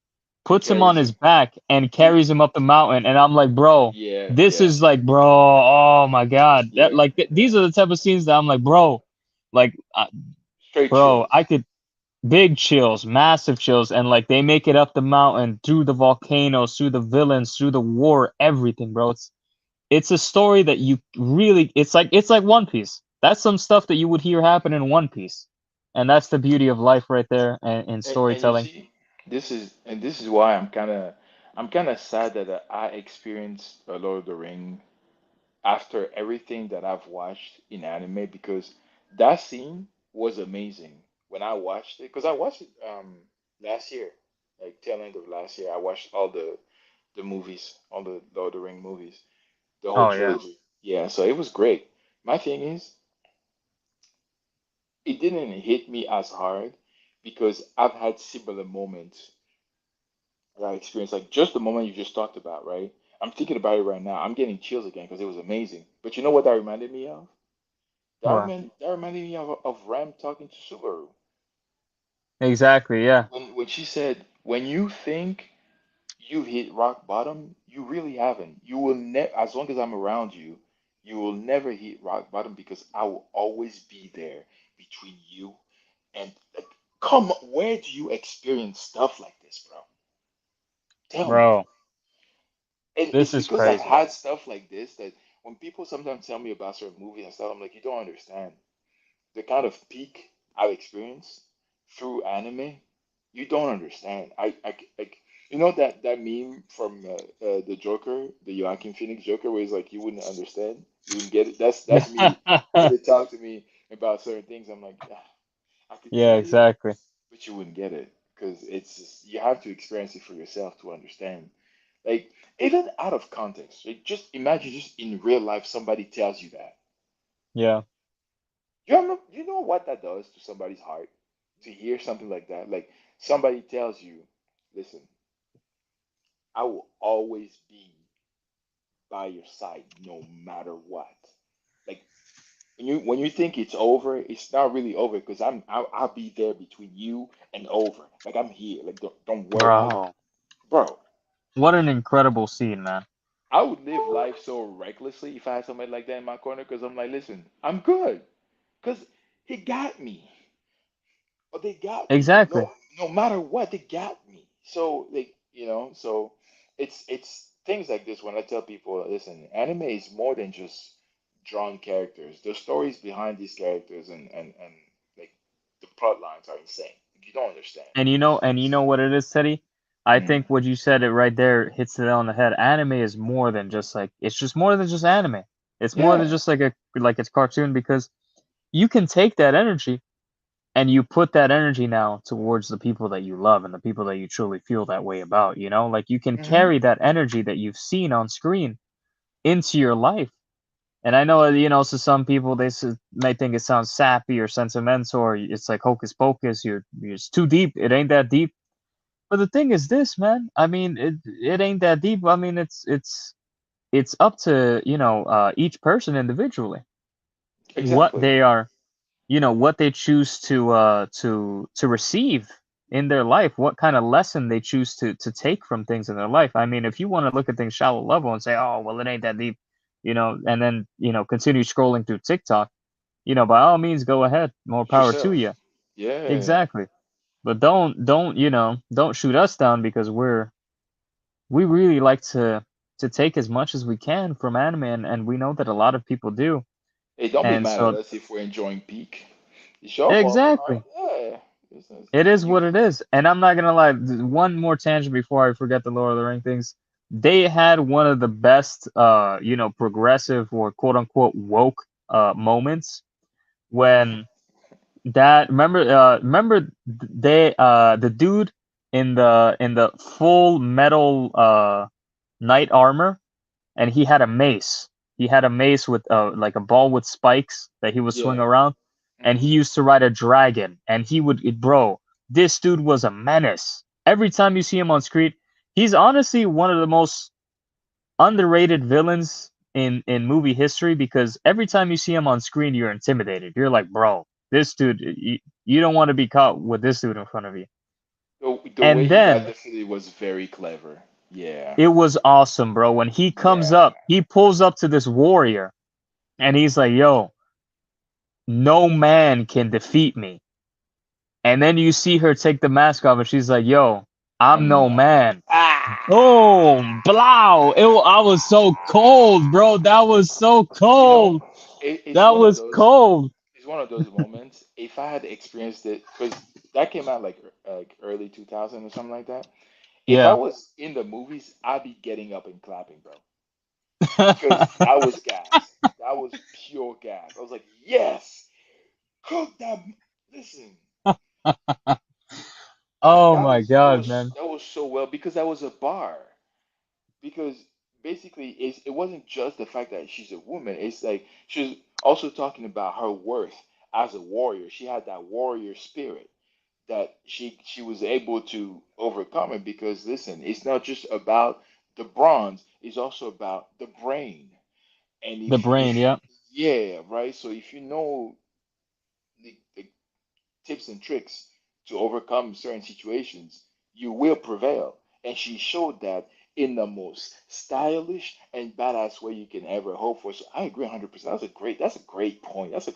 And puts him on carries his him. back, and He, carries him up the mountain. And I'm like, bro, yeah, this yeah, is like, bro, oh my God. That yeah, like yeah. these are the type of scenes that I'm like, bro, like, Straight bro, I chills. could big chills, massive chills, and like they make it up the mountain, through the volcanoes, through the villains, through the war, everything, bro. It's a story that you really it's like One Piece. That's some stuff that you would hear happen in One Piece. And that's the beauty of life right there and in And you storytelling. see, this is why I'm kind of sad that I experienced a Lord of the Ring after everything that I've watched in anime because that scene was amazing when I watched it because I watched it last year, like tail end of last year. I watched all the movies, all the Lord of the Ring movies, the whole Oh yeah. trilogy. Yeah, so it was great. My thing is, it didn't hit me as hard because I've had similar moments that I experienced, like just the moment you just talked about, right? I'm thinking about it right now. I'm getting chills again because it was amazing. But you know what that reminded me of? What? That reminded me of Ram talking to Subaru Exactly, yeah. when she said, "When you think you hit rock bottom, you really haven't. You will never, as long as I'm around you, you will never hit rock bottom because I will always be there between you and like, come, on, where do you experience stuff like this, bro? Tell me." Bro, And this it's is because I've crazy. had stuff like this that when people sometimes tell me about certain movies and stuff, I'm like, you don't understand the kind of peak I've experienced through anime. You don't understand. Like, you know that meme from the Joker, the Joaquin Phoenix Joker, where he's like, you wouldn't understand, you wouldn't get it. That's me when they talk to me about certain things. I'm like, "Ah, I could Yeah, tell you, exactly. but you wouldn't get it because it's just, you have to experience it for yourself to understand. Like even out of context, like just imagine just in real life somebody tells you that. Yeah. You know what that does to somebody's heart to hear something like that. Like somebody tells you, "Listen, I will always be by your side no matter what." Like when you think it's over, it's not really over because I'll be there between you and over. Like I'm here. Like don't worry. Like Bro. bro, What an incredible scene, man. I would live life so recklessly if I had somebody like that in my corner because I'm like, listen, I'm good because he got me. But they got me. Exactly. No matter what, they got me. So like so it's things like this when I tell people, listen, anime is more than just drawn characters. The stories behind these characters and like the plot lines are insane. You don't understand. And you know what it is, Teddy? I Mm. think what you said it right there hits it on the head. Anime is more than just like it's just more than just anime. It's more than Yeah, just like it's cartoon because you can take that energy and you put that energy now towards the people that you love and the people that you truly feel that way about, Like you can hmm, carry that energy that you've seen on screen into your life. And I know, so some people may think it sounds sappy or sentimental or it's like hocus pocus. It's too deep. It ain't that deep. But the thing is this, man. I mean, it ain't that deep. I mean, it's up to each person individually what exactly. they are, what they choose to receive in their life, what kind of lesson they choose to take from things in their life. I mean, if you want to look at things shallow level and say, oh well, it ain't that deep, and then continue scrolling through TikTok, by all means, go ahead, more power to Yourself. you. Yeah. Exactly. But don't shoot us down because we really like to take as much as we can from anime, and we know that a lot of people do. Hey, don't be And mad at so us if we're enjoying Peak. It's your fault for not. exactly, Yeah, it is you. what it is. And I'm not gonna lie, one more tangent before I forget the Lord of the Ring things. They had one of the best, progressive or quote unquote woke moments when that remember the dude in the full metal knight armor, and he had a mace. He had a mace with like a ball with spikes that he would swing Yeah. around, and he Hmm. used to ride a dragon. And bro, this dude was a menace. Every time you see him on screen, he's honestly one of the most underrated villains in movie history, because every time you see him on screen, you're intimidated. You're like, bro, this dude, you don't want to be caught with this dude in front of you. The way And he got then defeated was very clever. Yeah. it was awesome, bro. When he comes Yeah. up, he pulls up to this warrior, and he's like, yo, no man can defeat me. And then you see her take the mask off, and she's like, yo, I'm I'm no not. man. Ah. Boom, blow. I was so cold, bro. That was so You know, cold. it's That one of was those. cold. It's one of those moments. If I had experienced it, because that came out like early 2000 or something like that. If I Yeah. was in the movies, I'd be getting up and clapping, bro. Because I was gas. That was pure gas. I was like, yes, cook that. Listen, Oh that my was that God, was man. that was so well because that was a bar. Because basically, it wasn't just the fact that she's a woman. It's like she's also talking about her worth as a warrior. She had that warrior spirit that she was able to overcome it. Because listen, it's not just about the bronze; it's also about the brain. And The brain, if yeah. yeah, right. So if you know the tips and tricks to overcome certain situations, you will prevail. And she showed that in the most stylish and badass way you can ever hope for. So I agree 100%. That's a great point. That's a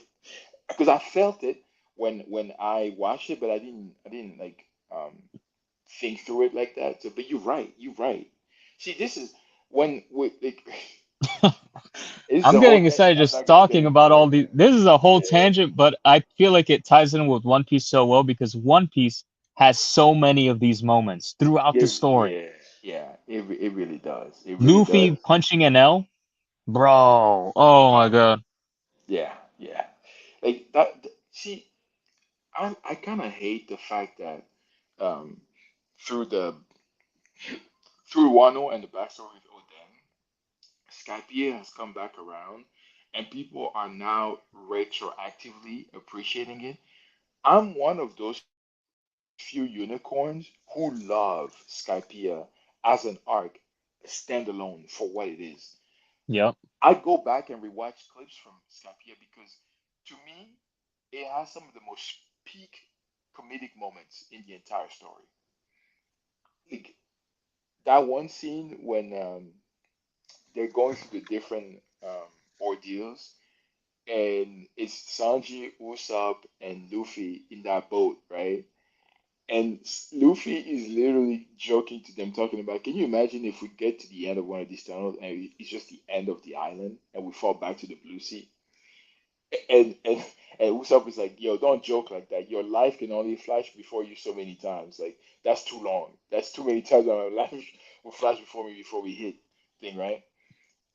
because I felt it when I watched it, but I didn't like think through it like that. So, but you're right. You're right. See, this is when we like this is I'm a whole getting tangent. excited I'm just not gonna get talking into about all right these. now. This is a whole Yeah. tangent, but I feel like it ties in with One Piece so well, because One Piece has so many of these moments throughout the story. Yeah, yeah, it really does. It really does. Luffy punching an L, bro. Oh my God. Yeah, yeah. Like that. See, I kind of hate the fact that um through the through Wano and the backstory with Oden, Skypiea has come back around, and people are now retroactively appreciating it. I'm one of those few unicorns who love Skypiea as an arc standalone for what it is. Yep. I go back and rewatch clips from Skypiea because to me, it has some of the most peak comedic moments in the entire story. Like that one scene when they're going through the different ordeals, and it's Sanji, Usopp, and Luffy in that boat, right? And Luffy is literally joking to them, talking about, can you imagine if we get to the end of one of these tunnels and it's just the end of the island and we fall back to the Blue Sea? And and Usopp is like, yo, don't joke like that. Your life can only flash before you so many times. Like that's too long. That's too many times that my life will flash before me before we hit thing, right?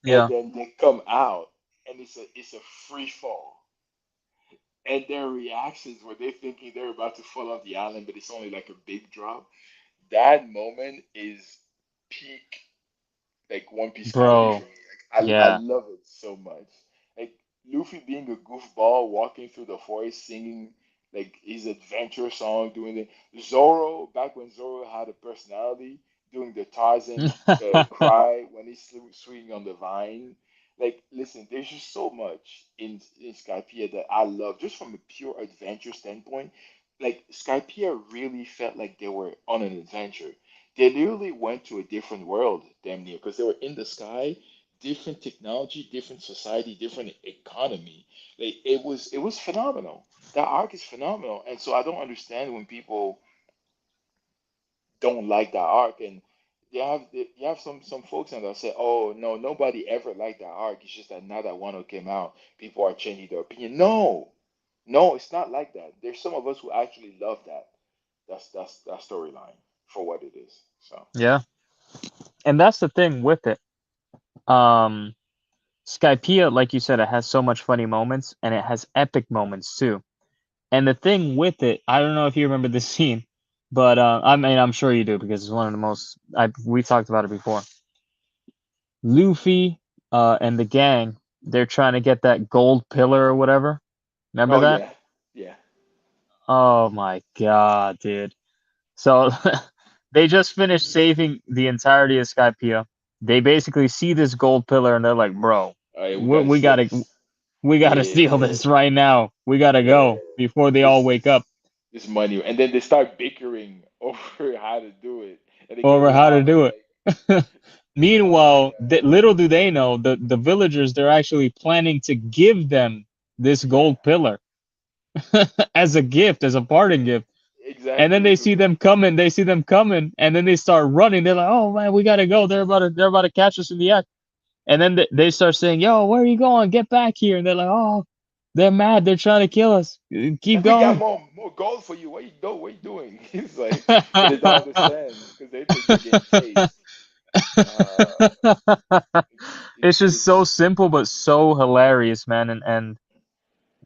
And Yeah. then they come out and it's a free fall. And their reactions where they're thinking they're about to fall off the island, but it's only like a big drop. That moment is peak like One Piece comedy for Bro. me. Like I Yeah. love it so much. Like Luffy being a goofball, walking through the forest, singing like his adventure song, doing it. Zoro, back when Zoro had a personality, doing the Tarzan cry when he's swinging on the vine. Like, listen, there's just so much in Skypiea that I love, just from a pure adventure standpoint. Like Skypiea really felt like they were on an adventure. They literally went to a different world, damn near, because they were in the sky, different technology, different society, different economy. Like it was phenomenal. That arc is phenomenal, and so I don't understand when people don't like that arc. And you have some folks and they'll say, "Oh no, nobody ever liked that arc. It's just that now that Wano came out, people are changing their opinion." No, no, it's not like that. There's some of us who actually love that. That's that storyline for what it is. So Yeah, and that's the thing with it. Um, Skypiea, like you said, it has so much funny moments and it has epic moments too. And the thing with it, I don't know if you remember this scene, but I mean, I'm sure you do because it's one of the most. We talked about it before. Luffy, and the gang, they're trying to get that gold pillar or whatever. Remember oh that? yeah, yeah, Oh my god, dude. So they just finished saving the entirety of Skypiea. They basically see this gold pillar and they're like, "Bro, oh yeah, we we, gotta we steal gotta this. we gotta steal Yeah, this right now. We gotta yeah. go before they all This wake up this money, and then they start bickering over how to do it, and they get over how to loud. do Like, it." oh my Meanwhile, god, little do they know, the villagers, they're actually planning to give them this yeah, gold pillar as a gift, as a parting gift. And then exactly. they So see them coming, and then they start running. They're like, "Oh man, we gotta go. They're about to catch us in the act." And then they start saying, "Yo, where are you going? Get back here!" And they're like, "Oh, they're mad. They're trying to kill us. Keep like we got going." more gold for you. What you do? What you doing? It's like, but they don't understand because they think they're getting chased. Uh, It's just it's so simple but so hilarious, man. And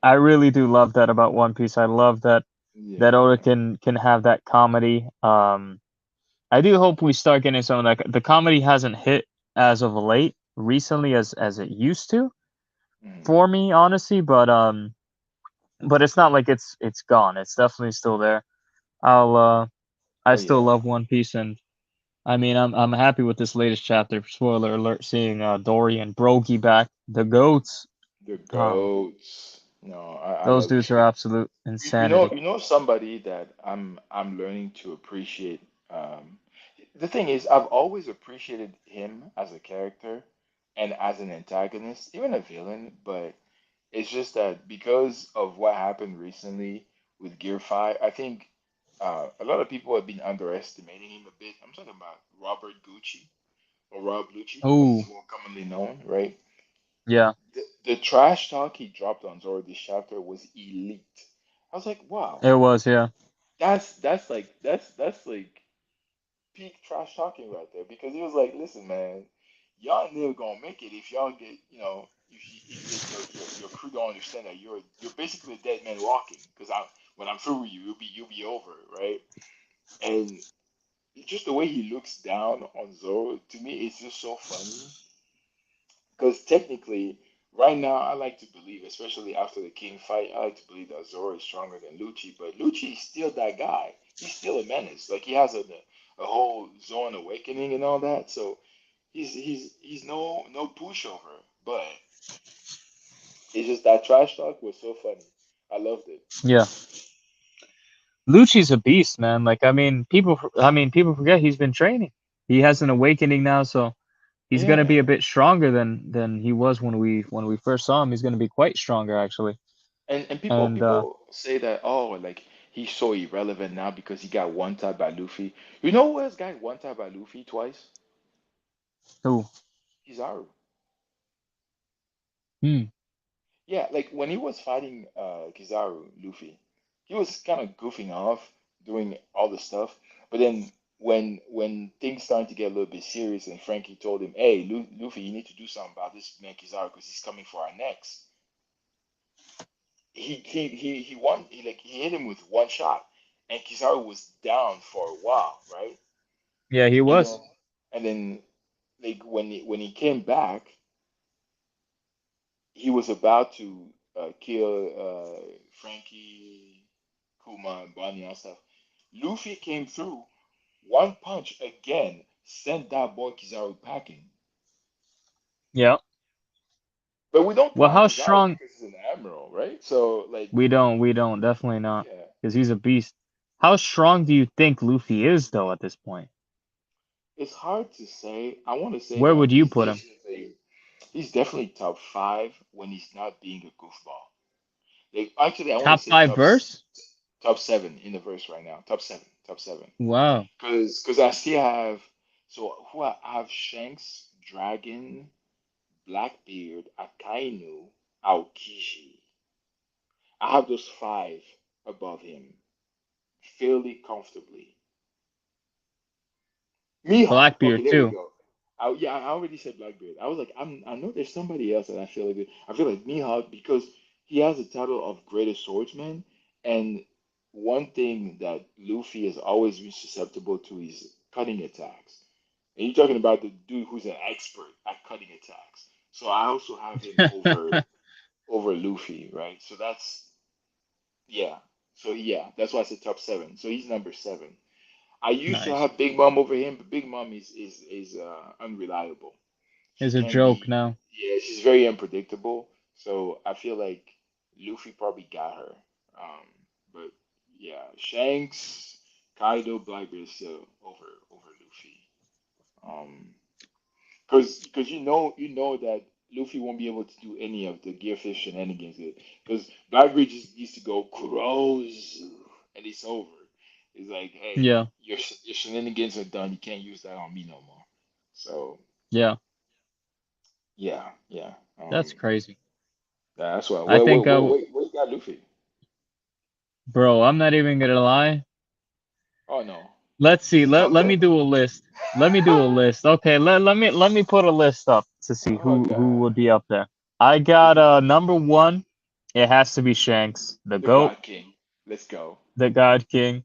I really do love that about One Piece. I love that yeah, Oda can have that comedy. I do hope we start getting some of that. The comedy hasn't hit as of late, recently as it used to mm, for me, honestly. But it's not like it's gone. It's definitely still there. I oh still yeah, love One Piece, and I mean I'm happy with this latest chapter. Spoiler alert: seeing Dory and Brogy back, the goats. the Um, goats. No, I those love. dudes are absolute insanity. You know somebody that I'm learning to appreciate. Um, the thing is, I've always appreciated him as a character and as an antagonist, even a villain. But it's just that because of what happened recently with Gear 5, I think a lot of people have been underestimating him a bit. I'm talking about Robert Gucci or Rob Lucci, as Oh he's more commonly known, right? yeah, The trash talk he dropped on Zoro this chapter was elite. I was like, wow, it was, yeah. that's like peak trash talking right there because he was like, listen, man, y'all never gonna make it if y'all get, if your crew don't understand that you're basically a dead man walking. Because I when I'm through with you, you'll be over, right? And just the way he looks down on Zoro to me, it's just so funny. Because technically, right now, I like to believe, especially after the King fight, I like to believe that Zoro is stronger than Lucci. But Lucci is still that guy. He's still a menace. Like he has a whole Zoan awakening and all that. So he's no pushover. But it's just that trash talk was so funny. I loved it. Yeah. Lucci's a beast, man. Like I mean people forget he's been training. He has an awakening now, so he's gonna Yeah. be a bit stronger than he was when we first saw him. He's gonna be quite stronger actually. And And people say that, oh, like he's so irrelevant now because he got one tapped by Luffy. You know who else got one tapped by Luffy twice? who? Kizaru. Hmm. Yeah, like when he was fighting Kizaru, Luffy, he was kind of goofing off, doing all the stuff. But then when things started to get a little bit serious, and Frankie told him, "Hey, Luffy, you need to do something about this man Kizaru because he's coming for our necks." He won. He hit him with one shot, and Kizaru was down for a while, right? Yeah, he And was. then and then like when he came back, he was about to kill Frankie, Kuma, and Bonnie and stuff. Luffy came through, one punch again, sent that boy Kizaru packing. Yeah. But we don't Well, count how Kizaru strong? because he's an admiral, right? So like, We don't, definitely not, yeah, because he's a beast. How strong do you think Luffy is though at this point? it's hard to say. I want to say Where that would you put him? he's definitely top five when he's not being a goofball. Like actually, I want Top to say five verse? top seven in the verse right now. Top seven, top seven. Wow. Because I still have So who I have Shanks, Dragon, Blackbeard, Akainu, Aokiji. I have those five above him fairly comfortably. Mihawk. Okay, Blackbeard there we too. go. Yeah, I already said Blackbeard. I was like, I know there's somebody else that I feel like Mihawk because he has the title of greatest swordsman, and one thing that Luffy has always been susceptible to is cutting attacks. And you're talking about the dude who's an expert at cutting attacks. So I also have him over Luffy, right? So that's yeah. So yeah, that's why I said top seven. So he's number seven. I used to Nice. have Big Mom over him, but Big Mom is unreliable. She Is a can joke be, now. yeah, she's very unpredictable. So I feel like Luffy probably got her. But yeah, Shanks, Kaido, Blackbeard still over Luffy. Um, because you know that Luffy won't be able to do any of the Gearfish shenanigans. Because Blackbeard just needs to go Kurozu, and it's over. It's like, hey, Yeah. your shenanigans are done. You can't use that on me no more. So Yeah. yeah, yeah. That's crazy. That's why. I Wait, wait, think wait, wait, wait. You got Luffy? bro, I'm not even gonna lie. Oh no, Let's see. is it Let top let 10? me do a list. Let me do a list. Okay, let me put a list up to see Oh who God, would be up there. I this got is number one, it has to be Shanks, the the GOAT, God King. Let's go. the God King.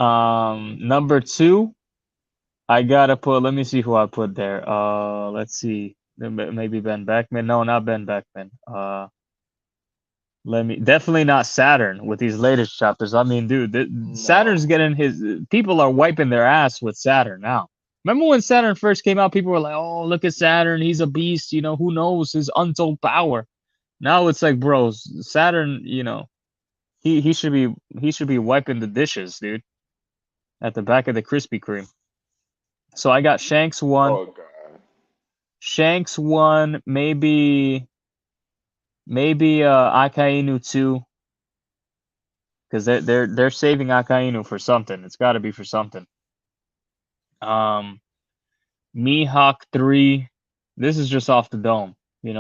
Number two, I gotta put, let me see who I put there. Let's see. Maybe Ben Beckman. No, not Ben Beckman. Let me definitely not Saturn with these latest chapters. I mean, dude, Saturn's No, getting his people are wiping their ass with Saturn now. Remember when Saturn first came out, people were like, "Oh, look at Saturn, he's a beast, who knows his untold power." Now it's like, bro, Saturn, he should be wiping the dishes, dude, at the back of the Krispy Kreme. So I got Shanks one, oh God. maybe Akainu two, because they're saving Akainu for something. It's got to be for something. Um, Mihawk 3. This is just off the dome.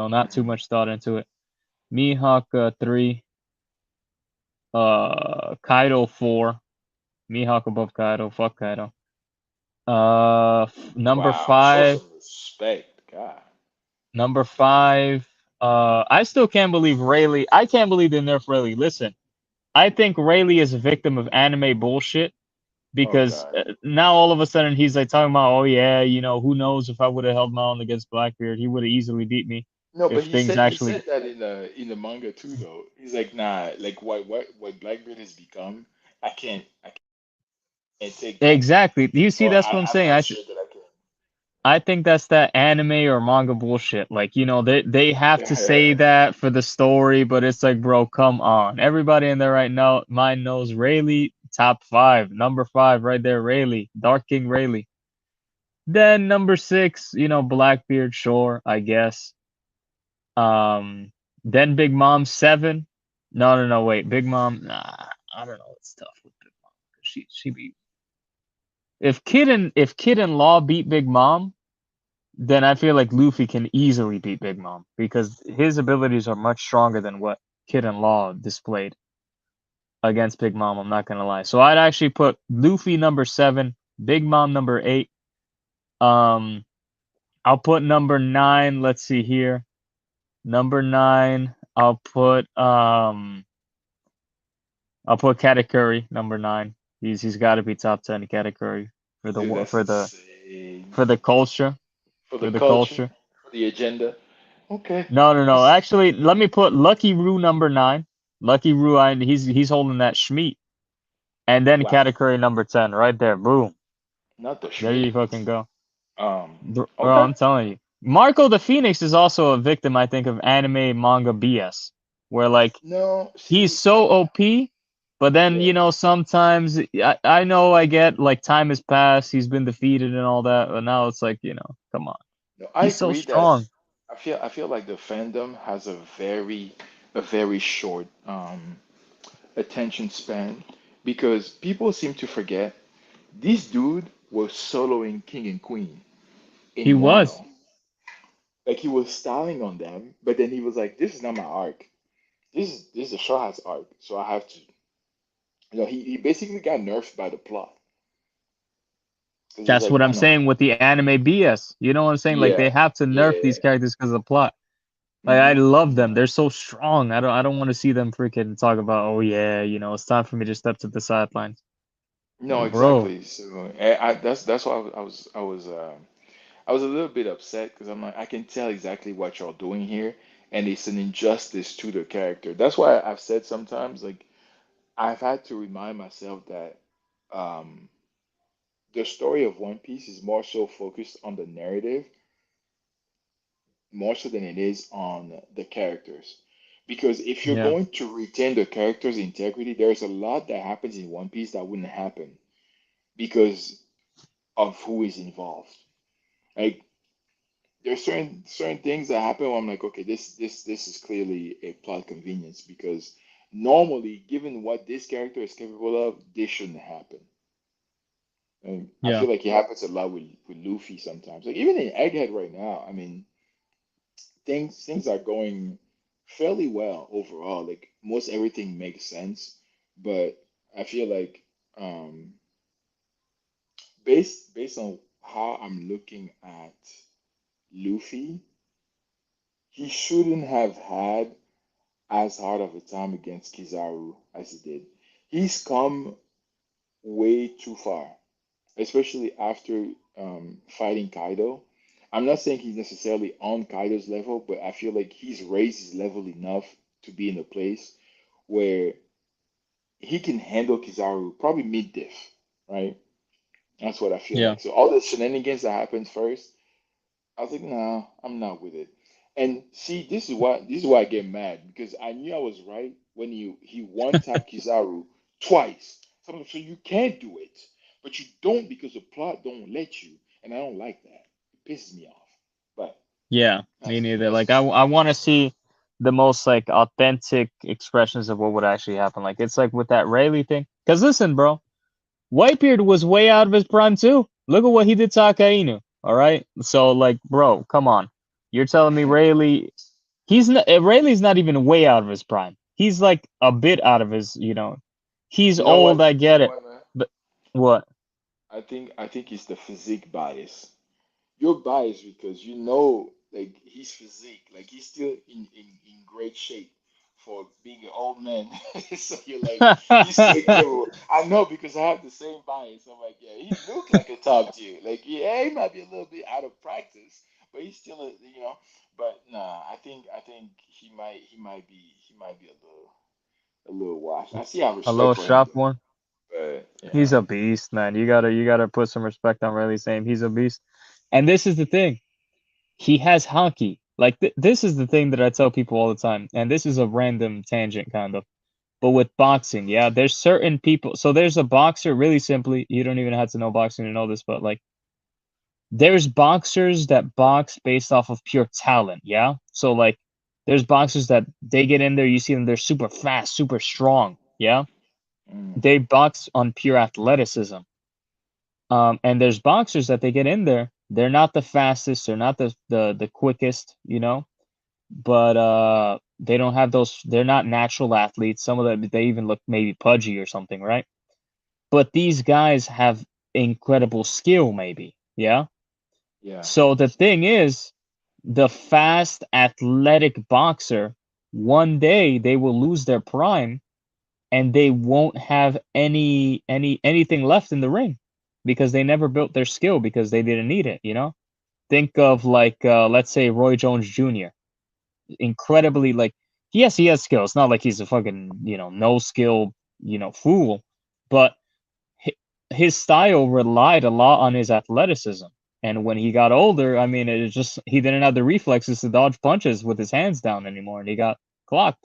Not too Mhm. much thought into it. Mihawk 3. Kaido 4. Mihawk above Kaido. Fuck Kaido. Number Wow, show 5. some respect, God. Number 5. I still can't believe Rayleigh. I can't believe they nerfed Rayleigh. Listen, I think Rayleigh is a victim of anime bullshit Oh because God. now all of a sudden he's like talking about, oh yeah, who knows if I would have held my own against Blackbeard, he would have easily beat me No, but if he things said he actually said that in the manga too, though. He's like, nah, like what Blackbeard has become, I can't take that. exactly. Do you see? Or That's what I'm I'm saying. not sure that I I think that's that anime or manga bullshit. Like, they have to say can. that for the story, but it's like, bro, come on. Everybody in there right now, mind knows Rayleigh, top five, number five right there, Rayleigh, Dark King Rayleigh. Then number six, Blackbeard, sure, I guess. Um, then Big Mom 7. No, no, no, wait, Big Mom, nah, I don't know. It's tough with Big Mom. She beat if Kid and Law beat Big Mom, then I feel like Luffy can easily beat Big Mom because his abilities are much stronger than what Kid and Law displayed against Big Mom. I'm not gonna lie. So I'd actually put Luffy number 7, Big Mom number 8. Um, I'll put number 9. Let's see here. Number 9. I'll put Katakuri number 9. He's got to be top 10 Katakuri for the Dude, wa- that's for the insane. for the culture For the for the culture, culture. for the agenda. Okay. No, no, no. That's Actually, let me put Lucky Roo number 9. Lucky Roo, he's holding that Schmeat, and then wow. Katakuri number 10, right there. Boom. Not the There you Schmidt. fucking go, bro. Okay. I'm telling you, Marco the Phoenix is also a victim, I think, of anime manga BS, where like No, he's see, so OP, but then yeah. sometimes I know I get like time has passed, he's been defeated and all that, but now it's like come on, No, I he's so agree that strong. I feel like the fandom has a very short attention span because people seem to forget this dude. was soloing King and Queen He in was. Wano. Like he was styling on them, but then he was like, "This is not my arc. This is the Straw Hats arc, so I have to." He basically got nerfed by the plot because he was That's like, what "No, I'm no, saying with the anime BS. You know what I'm saying? Like they yeah, have to nerf these yeah, characters because of plot. Like I mm-hmm, love them. yeah." They're so strong. I don't want to see them freaking talk about, oh yeah, it's time for me to step to the sidelines. No, Bro. exactly. So that's why I was a little bit upset because I'm like, I can tell exactly what y'all doing here, and it's an injustice to the character. That's why I've said sometimes, like, I've had to remind myself that um, the story of One Piece is more so focused on the narrative, more so than it is on the characters. Because if you're Yeah. going to retain the character's integrity, there's a lot that happens in One Piece that wouldn't happen because of who is involved. Like, there's certain things that happen where I'm like, okay, this is clearly a plot convenience because normally, given what this character is capable of, this shouldn't happen. And I Yeah. feel like it happens a lot with Luffy sometimes. Like even in Egghead right now, I mean, things are going fairly well overall. Like most everything makes sense, but I feel like um, based on how I'm looking at Luffy, he shouldn't have had as hard of a time against Kizaru as he did. He's come way too far, especially after fighting Kaido. I'm not saying he's necessarily on Kaido's level, but I feel like he's raised his level enough to be in a place where he can handle Kizaru probably mid diff, right? That's what I feel Yeah. like. So all the shenanigans that happens first, I was like, nah, I'm not with it. And see, this is why I get mad because I knew I was right when he one tapped Kizaru twice. So I'm like, so you can do it, but you don't because the plot don't let you, and I don't like that. It pisses me off. But Yeah. Me that's neither. that's Like just I me. want to see the most like authentic expressions of what would actually happen. Like it's like with that Rayleigh thing. Cause listen, bro, Whitebeard was way out of his prime too. Look at what he did to Akainu. All right. So like, bro, come on. You're telling me Rayleigh Rayleigh's not even way out of his prime. He's like a bit out of his. He's You know old, what? I You get know it. what, man? But what? I think it's the physique bias. You're biased because you know like his physique, like he's still in great shape for being an old man. So you're like, he's still capable. I know because I have the same bias. I'm like, yeah, he looked like a top tier. Like, yeah, he might be a little bit out of practice, but he's still a. But nah, I think he might be a little washed. I see. I have A respect little for him shop though, one. but He's a beast, man. You gotta put some respect on Rayleigh's name. He's a beast. And this is the thing. He has hockey. Like this is the thing that I tell people all the time. And this is a random tangent kind of. But with boxing, yeah, there's certain people. So there's a boxer, really simply, you don't even have to know boxing to know this, but like there's boxers that box based off of pure talent, yeah? So like there's boxers that they get in there, you see them, they're super fast, super strong, yeah? mm, They box on pure athleticism. And there's boxers that they get in there, they're not the fastest, they're not the quickest, but they don't have those, they're not natural athletes. Some of them they even look maybe pudgy or something, right? But these guys have incredible skill, maybe, yeah? yeah, So the thing is, the fast athletic boxer, one day they will lose their prime and they won't have anything left in the ring because they never built their skill because they didn't need it. Think of like let's say Roy Jones Jr. Incredibly like yes, he has skill. It's not like he's a fucking, no skill, fool, but his style relied a lot on his athleticism. And when he got older, I mean, it just he didn't have the reflexes to dodge punches with his hands down anymore, and he got clocked.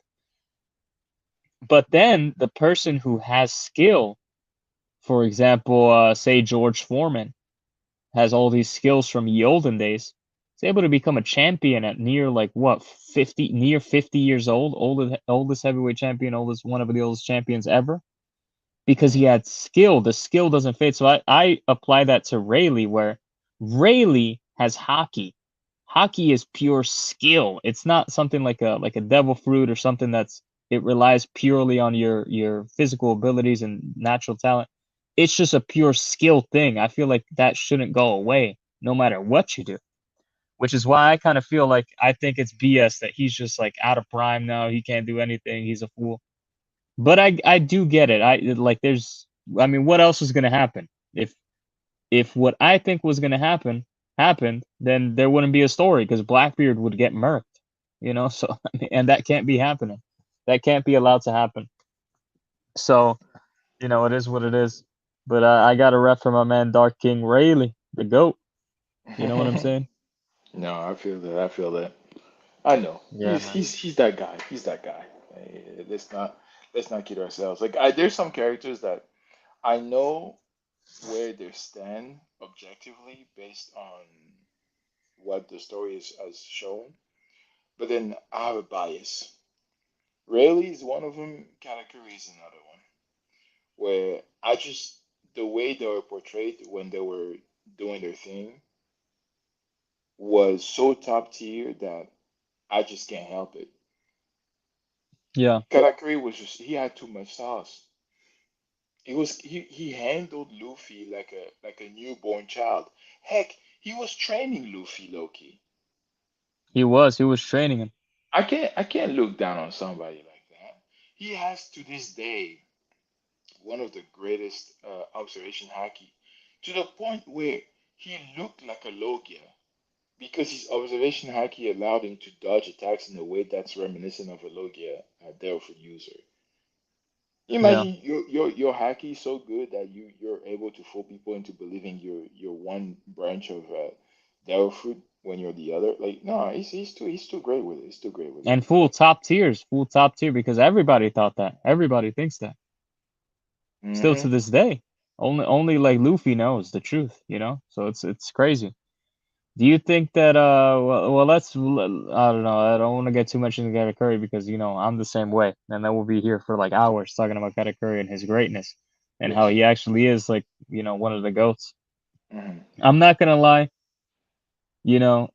But then the person who has skill, for example, say George Foreman has all these skills from ye olden days, is able to become a champion at near like what 50 years old, oldest heavyweight champion, oldest one of the oldest champions ever. because he Mm-hmm. had skill. The skill doesn't fade. So I apply that to Rayleigh, where Rayleigh has hockey. Hockey is pure skill. It's not something like a devil fruit or something that's it relies purely on your physical abilities and natural talent. It's just a pure skill thing. I feel like that shouldn't go away no matter what you do. Which is why I kind of feel like I think it's BS that he's just like out of prime now. He can't do anything. He's a fool. But I do get it. I like there's I mean, what else is gonna happen? If what I think was gonna happen happened, then there wouldn't be a story because Blackbeard would get murked, you know. So and that can't be happening. That can't be allowed to happen. So it is what it is. But I got a rep for my man Dark King Rayleigh, the goat. You know what I'm saying? No, I feel that. I feel that. I know. Yeah, He's man. he's he's that guy. He's that guy. Let's not kid ourselves. Like there's some characters that I know where they stand objectively based on what the story is has shown, but then I have a bias. Rayleigh is one of them. Katakuri is another one. Where I just the way they were portrayed when they were doing their thing was so top tier that I just can't help it. Yeah, Katakuri was just he had too much sauce. He handled Luffy like a newborn child. Heck, he was training Luffy Loki. he was training him. I can't look down on somebody like that. He has to this day one of the greatest observation haki to the point where he looked like a Logia because his observation haki allowed him to dodge attacks in a way that's reminiscent of a Logia Delphi user. Yeah. Imagine your haki is so good that you're able to fool people into believing you're one branch of devil fruit when you're the other. Like no, he's too great with it. He's too great with it. And full top tier because everybody thought that. Everybody thinks that. Still to Hmm. this day. Only like Luffy knows the truth, you know? So it's crazy. Do you think that well I don't know, I don't want to get too much into Katakuri because I'm the same way. And then we'll be here for like hours talking about Katakuri and his greatness and how Yes. he actually is like, one of the goats. Hmm. I'm not gonna lie,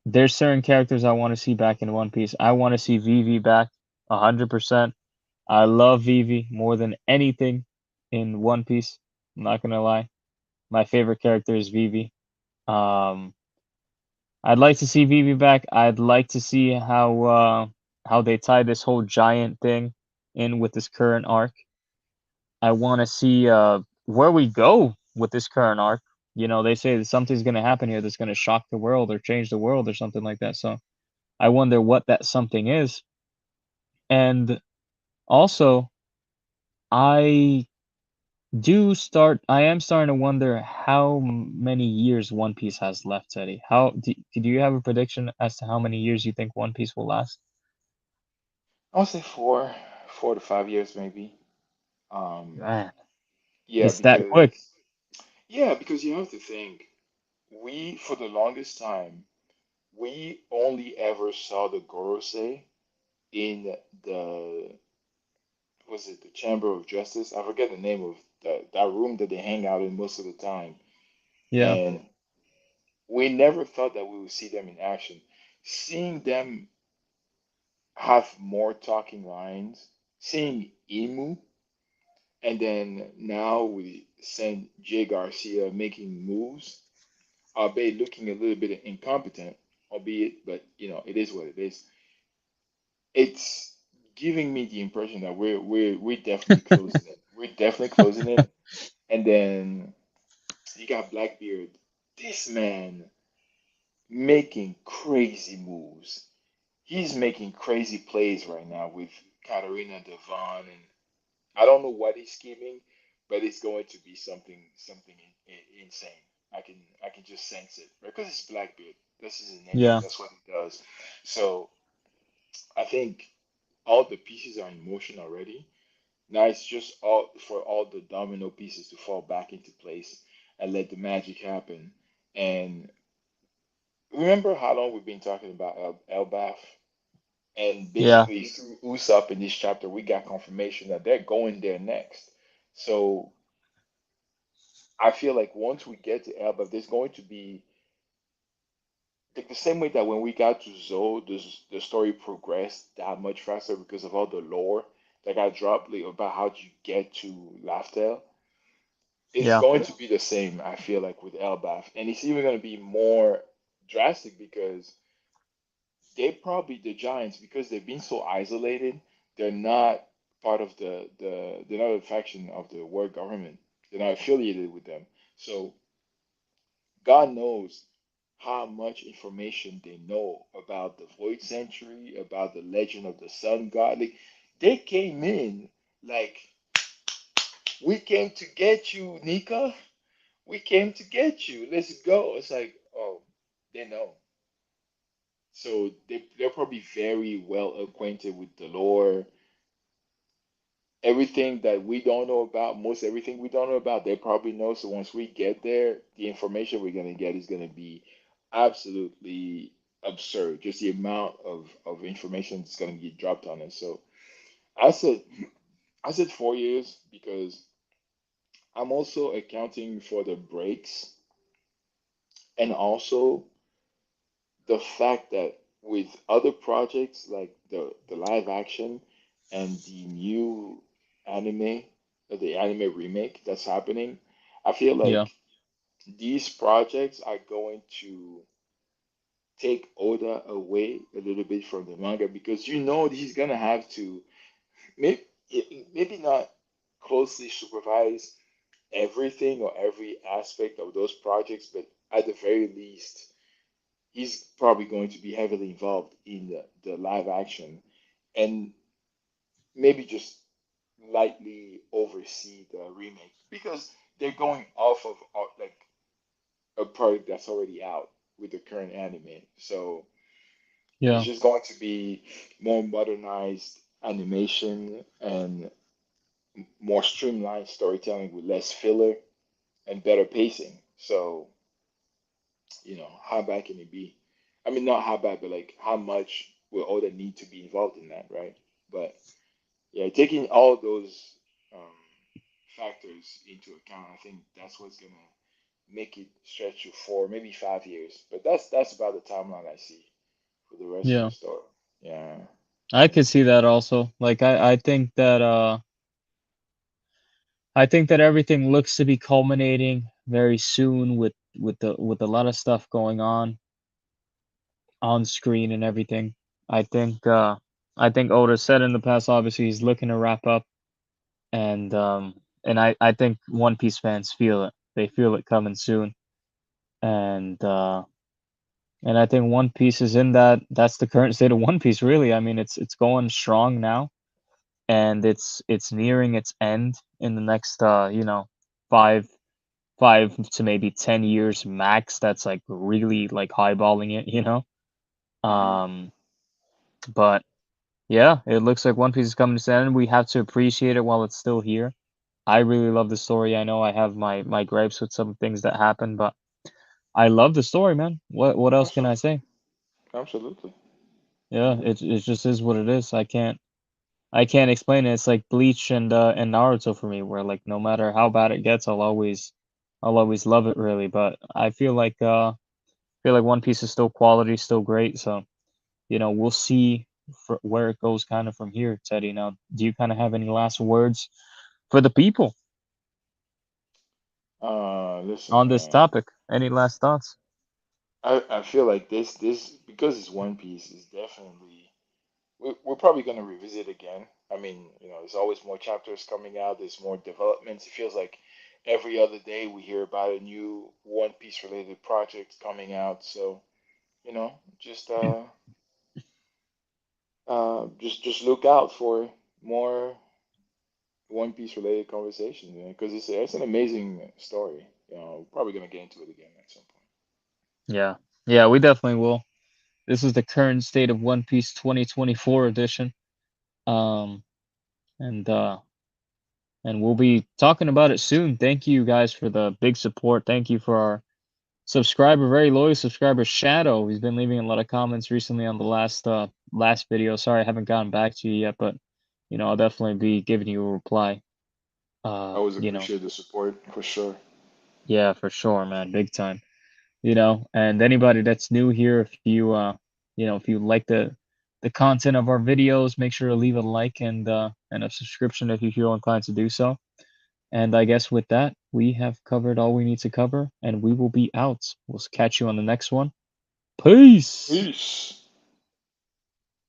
there's certain characters I want to see back in One Piece. I want to see Vivi back 100%. I love Vivi more than anything in One Piece. I'm not gonna lie. My favorite character is Vivi. Um, I'd like to see Vivi back. I'd like to see how they tie this whole giant thing in with this current arc. I want to see where we go with this current arc. They say that something's gonna happen here that's gonna shock the world or change the world or something like that. So I wonder what that something is. And also, I I am starting to wonder how many years One Piece has left, Teddy. Do you have a prediction as to how many years you think One Piece will last? I'll say 4 to 5 years maybe. Um, Man, yeah, it's that quick. because you have to think we for the longest time we only ever saw the Gorosei in the was it the Chamber of Justice? I forget the name of that room that they hang out in most of the time, Yeah, and we never thought that we would see them in action. Seeing them have more talking lines, seeing Emu, and then now we send Jay Garcia making moves, albeit looking a little bit incompetent, albeit, but it is what it is. It's giving me the impression that we're definitely closing it. We're definitely closing it. And then you got Blackbeard, this man making crazy moves. He's making crazy plays right now with Katarina Devon, and I don't know what he's scheming, but it's going to be something insane. I can just sense it because it's Blackbeard. This is his nature. yeah, That's what he does. So I think all the pieces are in motion already. Now it's just all for all the domino pieces to fall back into place and let the magic happen. And remember how long we've been talking about Elbaf? And yeah, basically through Usopp in this chapter, we got confirmation that they're going there next. So I feel like once we get to Elba, there's going to be like the same way that when we got to Zoe, the story progressed that much faster because of all the lore that got dropped like, about how you get to Laftel. It's Yeah. going to be the same, I feel like, with Elbaf, and it's even going to be more drastic because they probably the Giants because they've been so isolated. They're not part of they're not a faction of the world government. They're not affiliated with them. So God knows how much information they know about the Void Century, about the legend of the Sun God. Like they came in like we came to get you, Nika. We came to get you. Let's go. It's like, oh, they know. So they're probably very well acquainted with the lore. Everything that we don't know about, most everything we don't know about, they probably know. So once we get there, the information we're gonna get is gonna be absolutely absurd. Just the amount of information that's gonna get dropped on us. So I said I said 4 years because I'm also accounting for the breaks and also the fact that with other projects like the live action and the new anime, the anime remake that's happening, I feel Yeah. like these projects are going to take Oda away a little bit from the manga because he's gonna have to maybe maybe not closely supervise everything or every aspect of those projects, but at the very least he's probably going to be heavily involved in the live action and maybe just lightly oversee the remake because they're going off of like a product that's already out with the current anime. So it's Yeah. just going to be more modernized animation and more streamlined storytelling with less filler and better pacing. So, how bad can it be? I mean, not how bad, but like how much will Oda need to be involved in that, right? But yeah, taking all those um, factors into account, I think that's what's gonna make it stretch to 4, maybe 5 years. But that's about the timeline I see for the rest of the Yeah. story. Yeah. I could see that also. Like I think that everything looks to be culminating very soon with a lot of stuff going on screen and everything. I think I think Oda said in the past obviously he's looking to wrap up and I think One Piece fans feel it. They feel it coming soon. And and I think One Piece is in that's the current state of One Piece really. I mean it's going strong now and it's nearing its end in the next 5 to maybe 10 years max. That's like really like highballing it. Hmm. Um but yeah, it looks like One Piece is coming to an end. We have to appreciate it while it's still here. I really love the story. I know I have my gripes with some things that happen, but I love the story, man. What else can I Absolutely. say? Absolutely. Yeah, it just is what it is. I can't explain it. It's like Bleach and Naruto for me, where like no matter how bad it gets, I'll always love it really. But I feel like One Piece is still quality, still great. So we'll see where it goes kind of from here, Teddy. Now, do you kind of have any last words for the people Listen, on this man. topic? Any last thoughts? I feel like this because it's One Piece is definitely we're probably gonna revisit again. I mean, there's always more chapters coming out. There's more developments. It feels like every other day we hear about a new One Piece related project coming out. So just just look out for more One Piece related conversations, man, because it's an amazing story. We're probably gonna get into it again at some point. Yeah. Yeah, we definitely will. This is the current state of One Piece 2024 edition. Um and we'll be talking about it soon. Thank you guys for the big support. Thank you for our subscriber, very loyal subscriber Shadow. He's been leaving a lot of comments recently on the last video. Sorry I haven't gotten back to you yet, but I'll definitely be giving you a reply. I always You know, appreciate the support for sure. Yeah, for sure, man. Big time. And anybody that's new here, if if you like the content of our videos, make sure to leave a like and a subscription if you feel inclined to do so. And I guess with that, we have covered all we need to cover, and we will be out. We'll catch you on the next one. Peace. Peace.